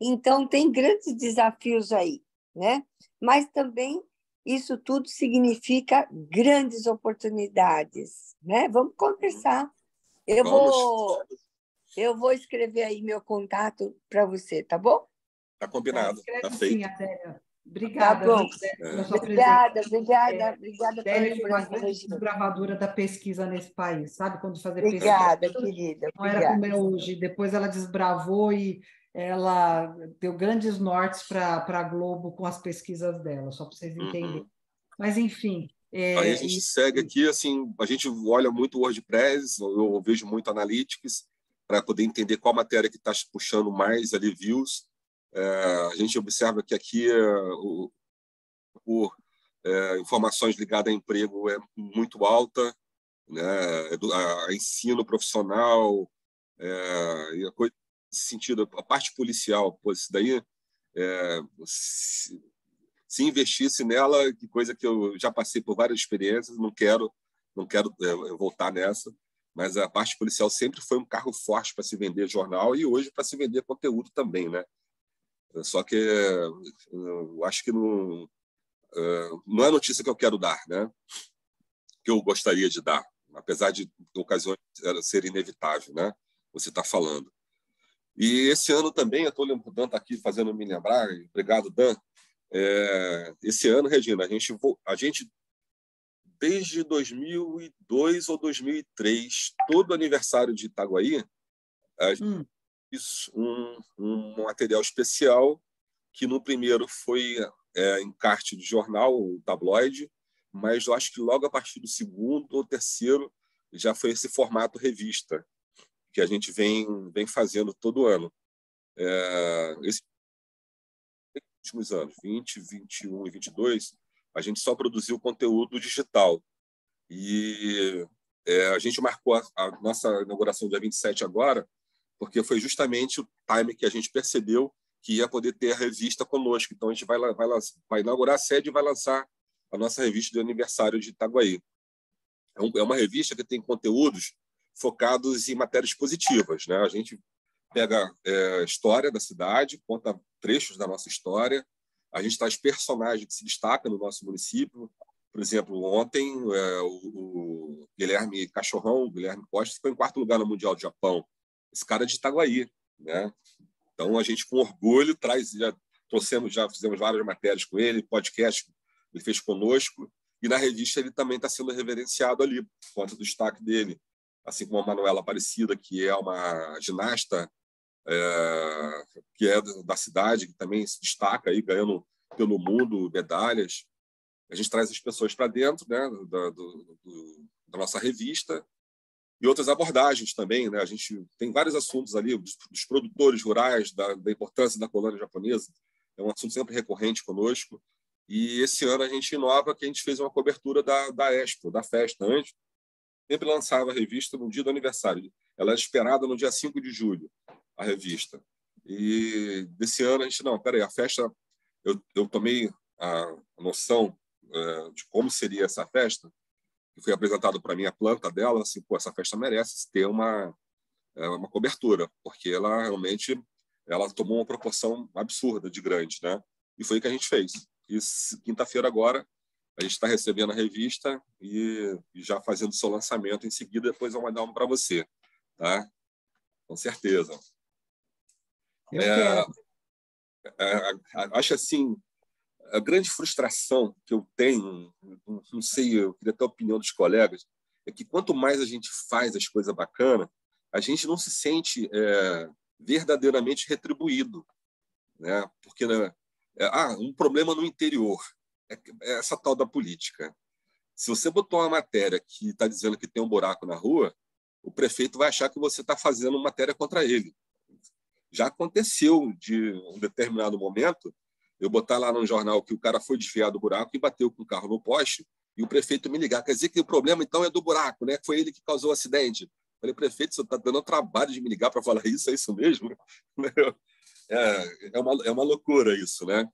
Então, tem grandes desafios aí, né? Mas também isso tudo significa grandes oportunidades, né? Vamos conversar. Eu vou escrever aí meu contato para você, tá bom? Tá combinado, tá feito. Sim, Adélia. Obrigada, tá bom. Pela sua presença. Obrigada Adélia pela foi uma lembrança, grande desbravadora da pesquisa nesse país, sabe? Quando fazer Obrigada, pesquisa. querida. Não era como é hoje. Depois ela desbravou e ela deu grandes nortes para a Globo com as pesquisas dela, só para vocês entenderem. Mas, enfim. Aí a gente segue aqui, assim, a gente olha muito o WordPress, eu vejo muito Analytics, para poder entender qual matéria que está puxando mais ali views. A gente observa que aqui por informações ligadas a emprego é muito alta, né? A ensino profissional, e a coisa nesse sentido, a parte policial, isso daí, se investisse nela, que coisa que eu já passei por várias experiências, não quero voltar nessa, mas a parte policial sempre foi um carro forte para se vender jornal e hoje para se vender conteúdo também, né? Só que eu acho que não é a notícia que eu quero dar, né? Que eu gostaria de dar, apesar de ocasiões ser inevitável, né? Você está falando. E esse ano também, eu estou lembrando, Dan está aqui fazendo me lembrar, obrigado, Dan. Esse ano, Regina, a gente desde 2002 ou 2003, todo aniversário de Itaguaí, a gente fez um material especial, que no primeiro foi encarte de jornal, o tabloide, mas eu acho que logo a partir do segundo ou terceiro já foi esse formato revista, que a gente vem fazendo todo ano. Esses últimos anos, 20, 21 e 22, a gente só produziu conteúdo digital. E a gente marcou a nossa inauguração dia 27 agora, porque foi justamente o time que a gente percebeu que ia poder ter a revista conosco. Então, a gente vai inaugurar a sede e vai lançar a nossa revista de aniversário de Itaguaí. É uma revista que tem conteúdos focados em matérias positivas, né? A gente pega a história da cidade, conta trechos da nossa história, a gente traz personagens que se destacam no nosso município. Por exemplo, ontem o Guilherme Cachorrão, o Guilherme Costa, ficou em 4º lugar no Mundial do Japão. Esse cara é de Itaguaí, né? Então, a gente, com orgulho, já fizemos várias matérias com ele, podcast ele fez conosco, e na revista ele também está sendo reverenciado ali, por conta do destaque dele. Assim como a Manuela Aparecida, que é uma ginasta que é da cidade, que também se destaca aí, ganhando pelo mundo medalhas. A gente traz as pessoas para dentro, né, da nossa revista, e outras abordagens também, né? A gente tem vários assuntos ali, dos produtores rurais, da importância da colônia japonesa, é um assunto sempre recorrente conosco. E esse ano a gente inova, que a gente fez uma cobertura da Expo, da festa. Antes, sempre lançava a revista no dia do aniversário. Ela é esperada no dia 5 de julho, a revista. E desse ano a gente, não, peraí, a festa, eu tomei a noção de como seria essa festa, que foi apresentado para mim a planta dela, assim, pô, essa festa merece ter uma cobertura, porque ela realmente tomou uma proporção absurda de grande, né? E foi o que a gente fez. E quinta-feira agora a gente está recebendo a revista e já fazendo seu lançamento em seguida, depois eu vou mandar uma para você, tá? Com certeza. Eu quero. Acho assim, a grande frustração que eu tenho, não sei, eu queria ter a opinião dos colegas, é que quanto mais a gente faz as coisas bacanas, a gente não se sente verdadeiramente retribuído, né? Porque um problema no interior é essa tal da política. Se você botou uma matéria que está dizendo que tem um buraco na rua, o prefeito vai achar que você está fazendo matéria contra ele. Já aconteceu de um determinado momento eu botar lá no jornal que o cara foi desviar do buraco e bateu com o carro no poste, e o prefeito me ligar. Quer dizer que o problema, então, é do buraco, né? Foi ele que causou o acidente. Eu falei, prefeito, você está dando o trabalho de me ligar para falar isso? É isso mesmo? É uma loucura isso, né?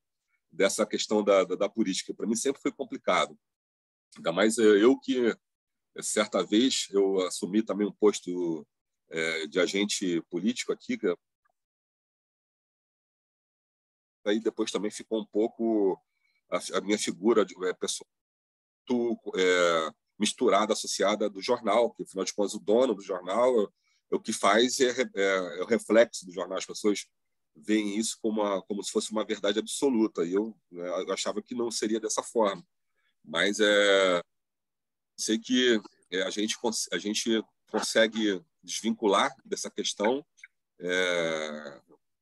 Dessa questão da política. Para mim sempre foi complicado. Ainda mais eu que, certa vez, eu assumi também um posto de agente político aqui, aí depois também ficou um pouco a minha figura de pessoa misturada, associada do jornal, que afinal de contas o dono do jornal o que faz é o reflexo do jornal. As pessoas veem isso como se fosse uma verdade absoluta, e eu achava que não seria dessa forma. Mas sei que a gente consegue desvincular dessa questão.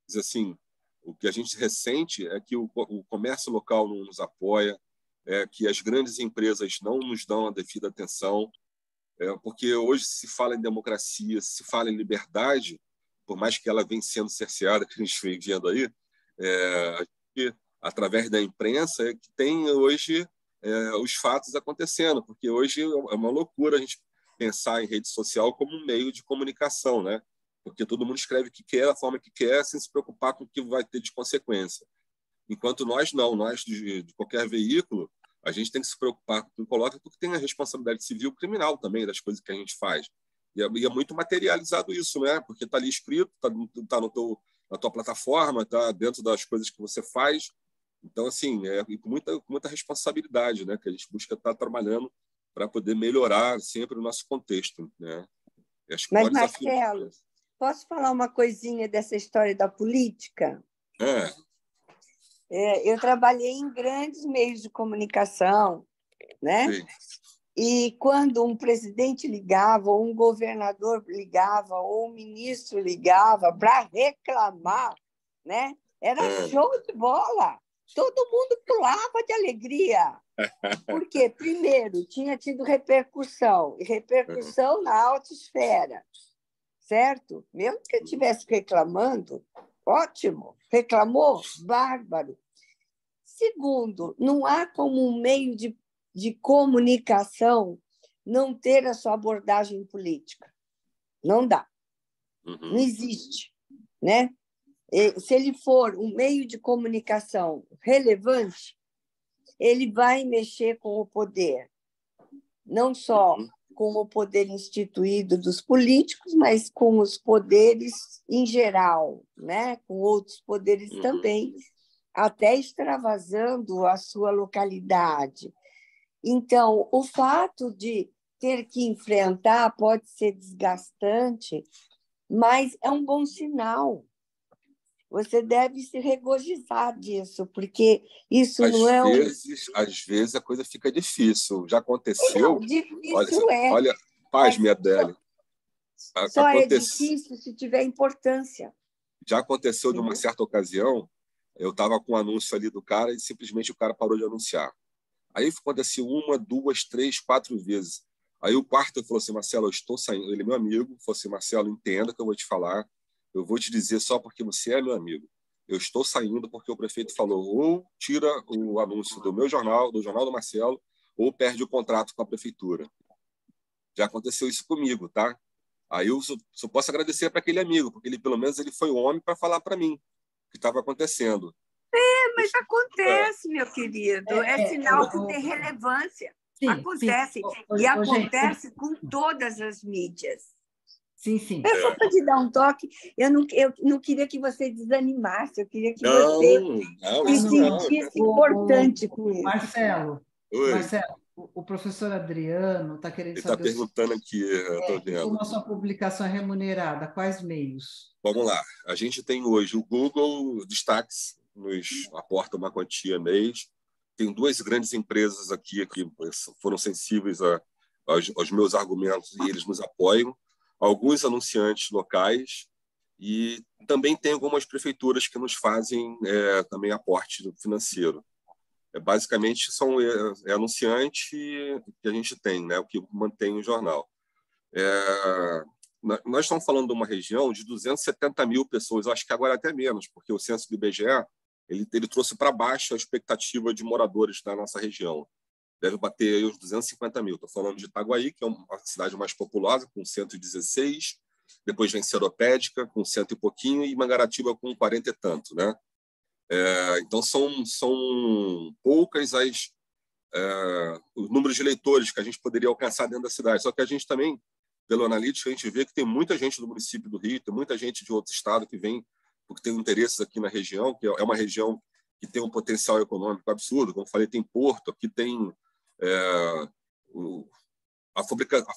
Diz assim, o que a gente ressente é que o comércio local não nos apoia, que as grandes empresas não nos dão a devida atenção, porque hoje se fala em democracia, se fala em liberdade, por mais que ela venha sendo cerceada, que a gente vem vendo aí, através da imprensa, é que tem hoje os fatos acontecendo, porque hoje é uma loucura a gente pensar em rede social como um meio de comunicação, né? Porque todo mundo escreve o que quer, da forma que quer, sem se preocupar com o que vai ter de consequência. Enquanto nós não, nós de qualquer veículo, a gente tem que se preocupar com o que coloca, porque tem a responsabilidade civil e criminal também das coisas que a gente faz. E é muito materializado isso, né? Porque está ali escrito, está no teu na tua plataforma, está dentro das coisas que você faz. Então, assim, e com muita responsabilidade, né, que a gente busca estar trabalhando para poder melhorar sempre o nosso contexto, né? Acho que o Mas, maior desafio Marcelo, posso falar uma coisinha dessa história da política? Eu trabalhei em grandes meios de comunicação, né? Sim. E quando um presidente ligava, ou um governador ligava, ou um ministro ligava para reclamar, né? Era show de bola. Todo mundo pulava de alegria. Porque, primeiro, tinha tido repercussão, e repercussão na alta esfera, certo? Mesmo que ele estivesse reclamando, ótimo. Reclamou? Bárbaro. Segundo, não há como um meio de comunicação não ter a sua abordagem política. Não dá. Não existe, né? Se ele for um meio de comunicação relevante, ele vai mexer com o poder, não só com o poder instituído dos políticos, mas com os poderes em geral, né? Com outros poderes também, até extravasando a sua localidade. Então, o fato de ter que enfrentar pode ser desgastante, mas é um bom sinal. Você deve se regozijar disso, porque isso não é Às vezes a coisa fica difícil. Já aconteceu. Não, difícil olha, paz, minha Adélia. Só é difícil se tiver importância. Já aconteceu de uma certa ocasião, eu estava com um anúncio ali do cara e simplesmente o cara parou de anunciar. Aí aconteceu 1, 2, 3, 4 vezes. Aí o quarto falou assim, Marcelo, eu estou saindo. Ele é meu amigo, falou assim, Marcelo, entenda que eu vou te falar. Eu vou te dizer só porque você é meu amigo. Eu estou saindo porque o prefeito falou ou tira o anúncio do meu jornal, do Jornal do Marcelo, ou perde o contrato com a prefeitura. Já aconteceu isso comigo, tá? Aí eu só posso agradecer para aquele amigo, porque ele pelo menos ele foi homem para falar para mim o que estava acontecendo. Mas acontece, meu querido. É sinal que tem relevância. Sim, acontece. Sim. E acontece com todas as mídias. Sim, sim. É só para te dar um toque. Eu não queria que você desanimasse, eu queria que você se sentisse importante com isso. Marcelo, o professor Adriano está querendo saber... Ele está perguntando aqui, eu estou vendo. Como a sua publicação é remunerada? Quais meios? Vamos lá. A gente tem hoje o Google Destaques, nos aporta uma quantia mês. Tem 2 grandes empresas aqui que foram sensíveis aos meus argumentos e eles nos apoiam. Alguns anunciantes locais e também tem algumas prefeituras que nos fazem também aporte financeiro. Basicamente, são anunciantes que a gente tem, né, o que mantém o jornal. Nós estamos falando de uma região de 270 mil pessoas, eu acho que agora até menos, porque o censo do IBGE ele trouxe para baixo a expectativa de moradores da nossa região. Deve bater aí os 250 mil. Estou falando de Itaguaí, que é uma cidade mais populosa, com 116, depois vem Seropédica, com 100 e pouquinho, e Mangaratiba, com 40 e tanto, né? Então, são poucas os números de eleitores que a gente poderia alcançar dentro da cidade. Só que a gente também, pelo analítico, a gente vê que tem muita gente do município do Rio, tem muita gente de outro estado que vem porque tem interesses aqui na região, que é uma região que tem um potencial econômico absurdo. Como eu falei, tem porto, aqui tem a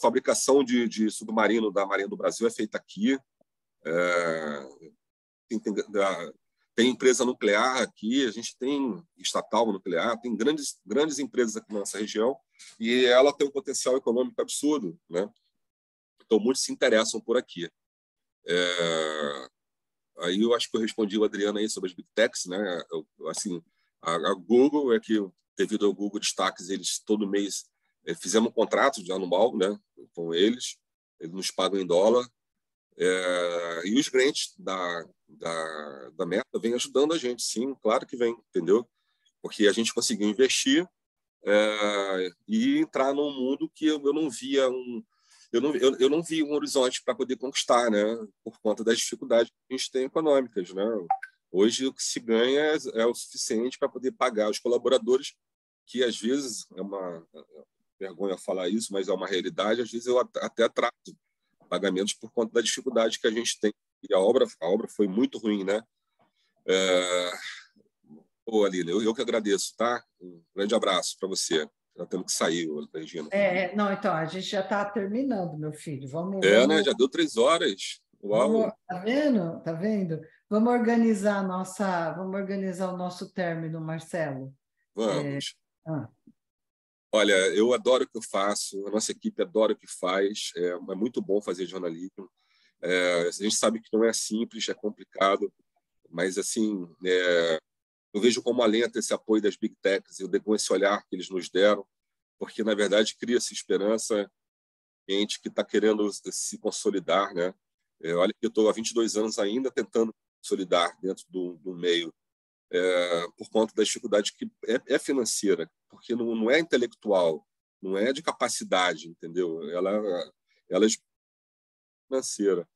fabricação de submarino da Marinha do Brasil é feita aqui. Tem empresa nuclear aqui, a gente tem estatal nuclear, tem grandes empresas aqui na nossa região e ela tem um potencial econômico absurdo, né? Então, muitos se interessam por aqui. Aí eu acho que eu respondi o Adriano aí sobre as Big Techs, né? Assim, a Google é que, devido ao Google Destaques, eles todo mês fizemos um contrato de anual, né, com eles nos pagam em dólar, e os clientes da Meta vêm ajudando a gente, sim, claro que vem, entendeu? Porque a gente conseguiu investir e entrar num mundo que eu não via eu não vi um horizonte para poder conquistar, né, por conta das dificuldades que a gente tem econômicas, né? Hoje o que se ganha é o suficiente para poder pagar os colaboradores, que às vezes é uma vergonha falar isso, mas é uma realidade. Às vezes eu até trato pagamentos por conta da dificuldade que a gente tem E a obra foi muito ruim, né? Pô, Aline, eu que agradeço, tá? Um grande abraço para você. Já temos que sair, Regina. Não, então, a gente já está terminando, meu filho. Né? Já deu 3 horas. Uau! Tá vendo? Tá vendo? Vamos organizar o nosso término, Marcelo. Vamos. Olha, eu adoro o que eu faço, a nossa equipe adora o que faz, é muito bom fazer jornalismo. A gente sabe que não é simples, é complicado, mas assim, eu vejo como alenta esse apoio das Big Techs, com esse olhar que eles nos deram, porque, na verdade, cria-se esperança em gente que está querendo se consolidar, né? Olha que eu estou há 22 anos ainda tentando consolidar dentro do meio, por conta da dificuldade que é financeira, porque não é intelectual, não é de capacidade, entendeu? Ela é financeira.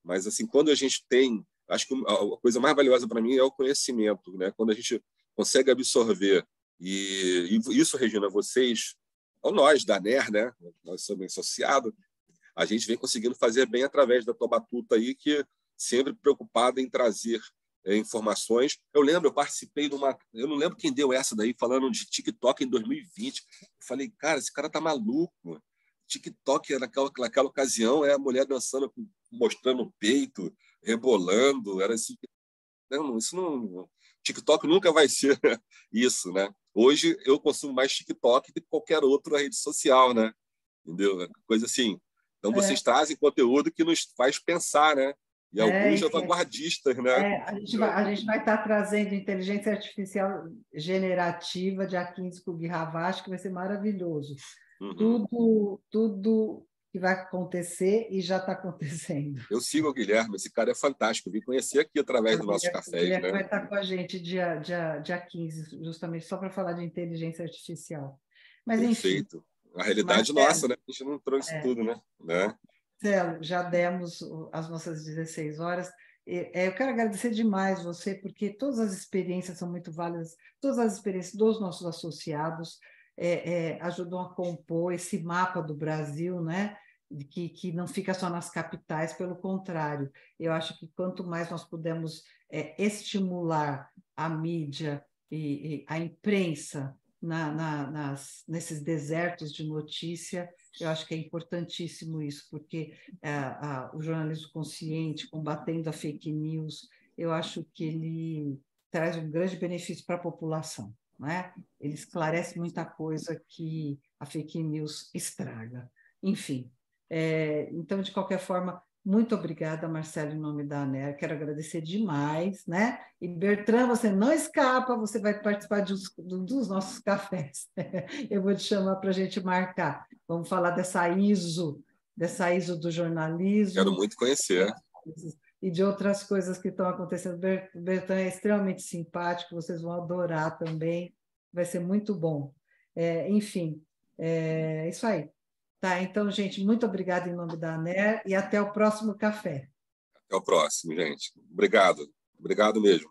Mas, assim, quando a gente tem... Acho que a coisa mais valiosa para mim é o conhecimento, né? Quando a gente consegue absorver. E isso, Regina, vocês, ou nós da NER, né? Nós somos associados, a gente vem conseguindo fazer bem através da tua batuta aí, que sempre preocupada em trazer informações. Eu participei de uma... Eu não lembro quem deu essa daí, falando de TikTok em 2020. Eu falei, cara, esse cara tá maluco. TikTok, naquela ocasião, a mulher dançando, mostrando o peito, rebolando. Era assim... Não, isso não... TikTok nunca vai ser isso, né? Hoje eu consumo mais TikTok do que qualquer outra rede social, né? Entendeu? Coisa assim. Então, vocês trazem conteúdo que nos faz pensar, né? E alguns vanguardistas, né? A gente vai estar trazendo inteligência artificial generativa dia 15 com o Gui Ravache, que vai ser maravilhoso. Tudo que vai acontecer e já está acontecendo. Eu sigo o Guilherme, esse cara é fantástico. Vim conhecer aqui através dos nossos cafés. O Guilherme vai estar com a gente dia 15, justamente só para falar de inteligência artificial. Mas, perfeito. Enfim, a realidade nossa, né? A gente não trouxe tudo, né? Marcelo, já demos as nossas 16 horas. Eu quero agradecer demais você, porque todas as experiências são muito válidas, todas as experiências dos nossos associados ajudam a compor esse mapa do Brasil, né? Que não fica só nas capitais, pelo contrário. Eu acho que quanto mais nós pudermos estimular a mídia e a imprensa nesses desertos de notícia, eu acho que é importantíssimo isso, porque o jornalismo consciente, combatendo a fake news, eu acho que ele traz um grande benefício para a população, não é? Ele esclarece muita coisa que a fake news estraga. Enfim, então, de qualquer forma, muito obrigada, Marcelo, em nome da ANER. Quero agradecer demais, né? E Bertrand, você não escapa, você vai participar dos nossos cafés. Eu vou te chamar para a gente marcar. Vamos falar dessa ISO do jornalismo. Quero muito conhecer. E de outras coisas que estão acontecendo. Bertrand é extremamente simpático, vocês vão adorar também. Vai ser muito bom. Enfim, é isso aí. Tá, então, gente, muito obrigada em nome da ANER e até o próximo café. Até o próximo, gente. Obrigado. Obrigado mesmo.